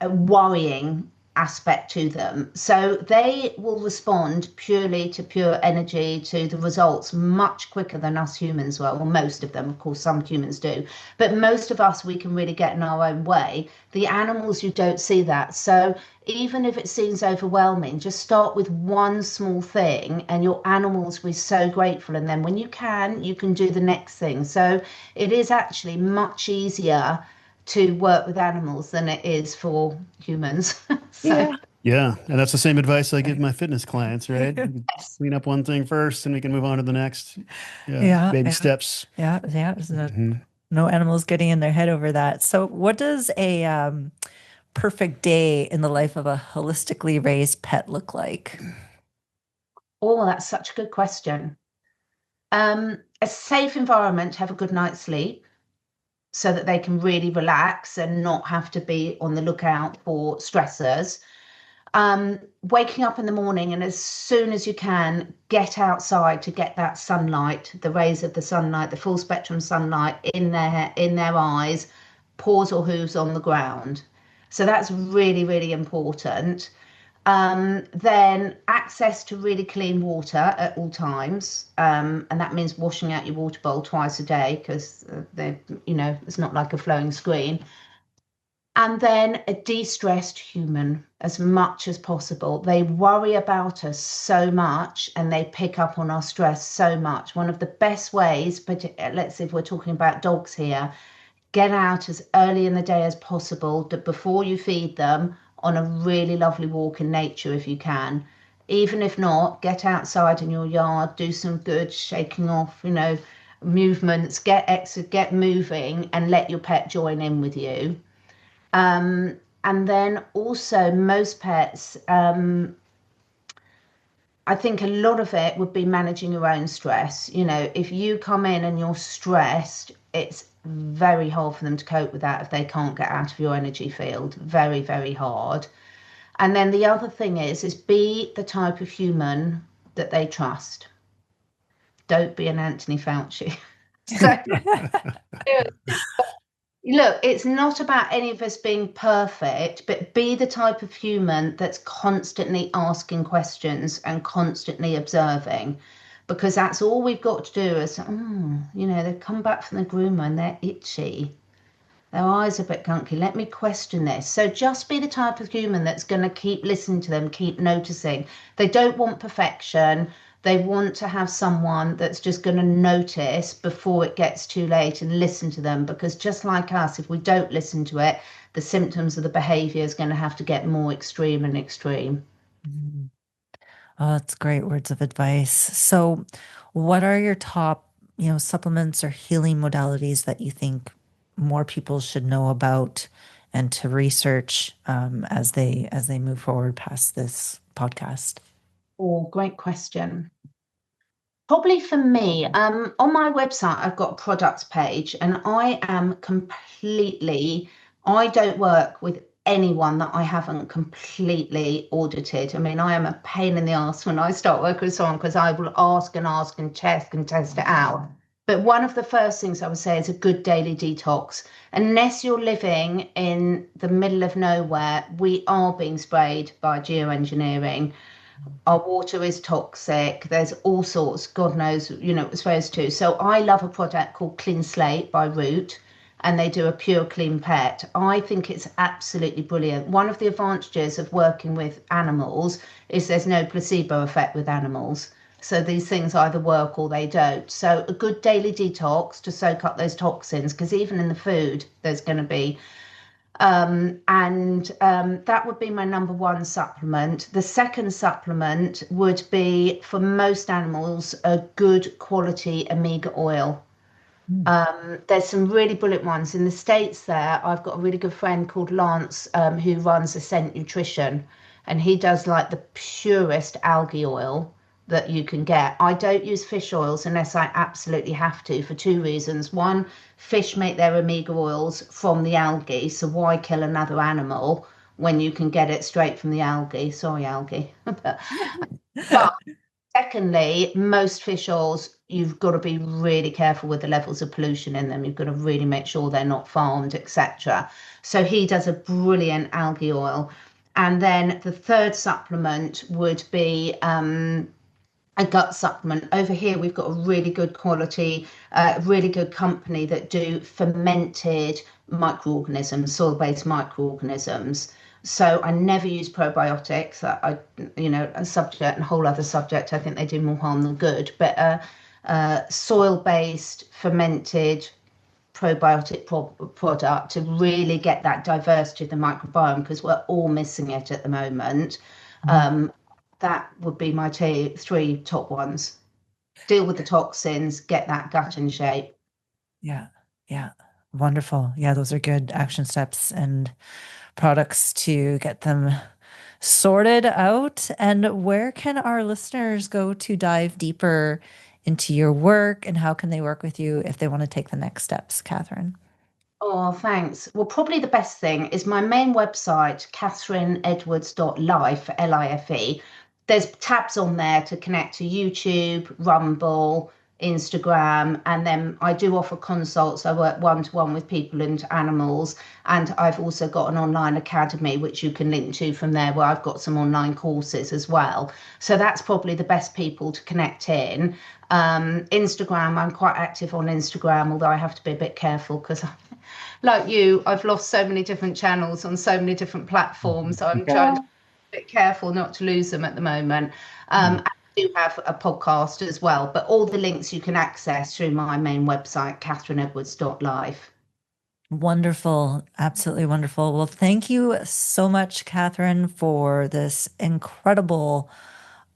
worrying aspect to them. So they will respond purely to pure energy, to the results, much quicker than us humans will. Well, most of them, of course, some humans do, but most of us, we can really get in our own way. The animals, you don't see that. So even if it seems overwhelming, just start with one small thing and your animals will be so grateful. And then when you can do the next thing. So it is actually much easier to work with animals than it is for humans. Yeah. And that's the same advice I give my fitness clients, right? Clean up one thing first and we can move on to the next. Baby steps. Yeah. No animals getting in their head over that. So what does a perfect day in the life of a holistically raised pet look like? Oh, that's such a good question. A safe environment to have a good night's sleep, so that they can really relax and not have to be on the lookout for stressors. Waking up in the morning, and as soon as you can, get outside to get that sunlight, the rays of the sunlight, the full spectrum sunlight in their eyes, paws or hooves on the ground. So that's really, really important. Then access to really clean water at all times, and that means washing out your water bowl twice a day because it's not like a flowing screen. And then a de-stressed human as much as possible. They worry about us so much and they pick up on our stress so much. One of the best ways, but let's say if we're talking about dogs here, get out as early in the day as possible before you feed them on a really lovely walk in nature if you can. Even if not, get outside in your yard, do some good shaking off, movements, get moving and let your pet join in with you. And then also most pets, I think a lot of it would be managing your own stress. If you come in and you're stressed, it's very hard for them to cope with that if they can't get out of your energy field. Very, very hard. And then the other thing is be the type of human that they trust. Don't be an Anthony Fauci. So look, it's not about any of us being perfect, but be the type of human that's constantly asking questions and constantly observing, because that's all we've got to do is, they've come back from the groomer and they're itchy. Their eyes are a bit gunky. Let me question this. So just be the type of human that's going to keep listening to them, keep noticing. They don't want perfection. They want to have someone that's just going to notice before it gets too late and listen to them, because just like us, if we don't listen to it, the symptoms of the behavior is going to have to get more extreme and extreme. Mm. Oh, that's great words of advice. So what are your top, supplements or healing modalities that you think more people should know about and to research as they move forward past this podcast? Oh, great question. Probably for me, on my website, I've got a products page, and I don't work with anyone that I haven't completely audited. I mean, I am a pain in the ass when I start working with someone because I will ask and test it out. But one of the first things I would say is a good daily detox. Unless you're living in the middle of nowhere, we are being sprayed by geoengineering. Our water is toxic. There's all sorts, God knows, we're supposed to. So I love a product called Clean Slate by Root, and they do a pure clean pet. I think it's absolutely brilliant. One of the advantages of working with animals is there's no placebo effect with animals. So these things either work or they don't. So a good daily detox to soak up those toxins, because even in the food, there's going to be that would be my number one supplement. The second supplement would be, for most animals, a good quality omega oil. There's some really brilliant ones in the States there. I've got a really good friend called Lance who runs Ascent Nutrition, and he does like the purest algae oil that you can get. I don't use fish oils unless I absolutely have to, for two reasons. One, fish make their omega oils from the algae, so why kill another animal when you can get it straight from the algae? Sorry, algae. But secondly, most fish oils, you've got to be really careful with the levels of pollution in them. You've got to really make sure they're not farmed, etc. So he does a brilliant algae oil. And then the third supplement would be a gut supplement. Over here, we've got a really good quality, really good company that do fermented microorganisms, soil-based microorganisms. So I never use probiotics. A subject, a whole other subject. I think they do more harm than good. But soil-based fermented probiotic product to really get that diversity of the microbiome, because we're all missing it at the moment. That would be my three top ones. Deal with the toxins, get that gut in shape. Yeah. Yeah. Wonderful. Yeah, those are good action steps and products to get them sorted out. And where can our listeners go to dive deeper into your work, and how can they work with you if they want to take the next steps, Catherine? Oh, thanks. Well, probably the best thing is my main website, catherineedwards.life, Life. There's tabs on there to connect to YouTube, Rumble, Instagram, and then I do offer consults. I work one-to-one with people and animals, and I've also got an online academy which you can link to from there, where I've got some online courses as well. So that's probably the best people to connect in. Instagram, I'm quite active on Instagram, although I have to be a bit careful because like you, I've lost so many different channels on so many different platforms, so I'm trying to be a bit careful not to lose them at the moment. I do have a podcast as well, but all the links you can access through my main website, catherineedwards.life. Wonderful. Absolutely wonderful. Well, thank you so much, Catherine, for this incredible,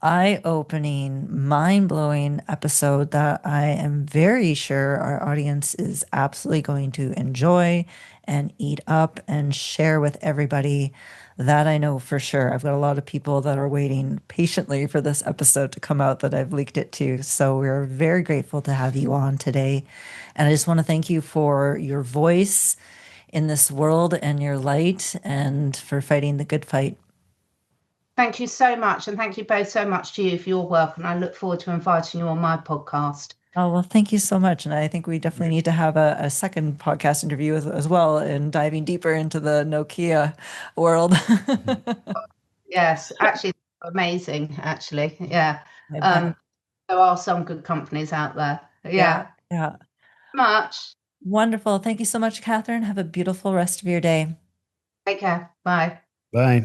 eye-opening, mind-blowing episode that I am very sure our audience is absolutely going to enjoy and eat up and share with everybody. That I know for sure. I've got a lot of people that are waiting patiently for this episode to come out that I've leaked it to. So we're very grateful to have you on today. And I just want to thank you for your voice in this world and your light and for fighting the good fight. Thank you so much. And thank you both so much to you for your work. And I look forward to inviting you on my podcast. Oh, well, thank you so much. And I think we definitely need to have a second podcast interview as well and diving deeper into the Nokia world. Yes, actually, amazing, actually. Yeah. I bet. There are some good companies out there. Yeah. Yeah. Yeah. Much. Wonderful. Thank you so much, Catherine. Have a beautiful rest of your day. Take care. Bye. Bye.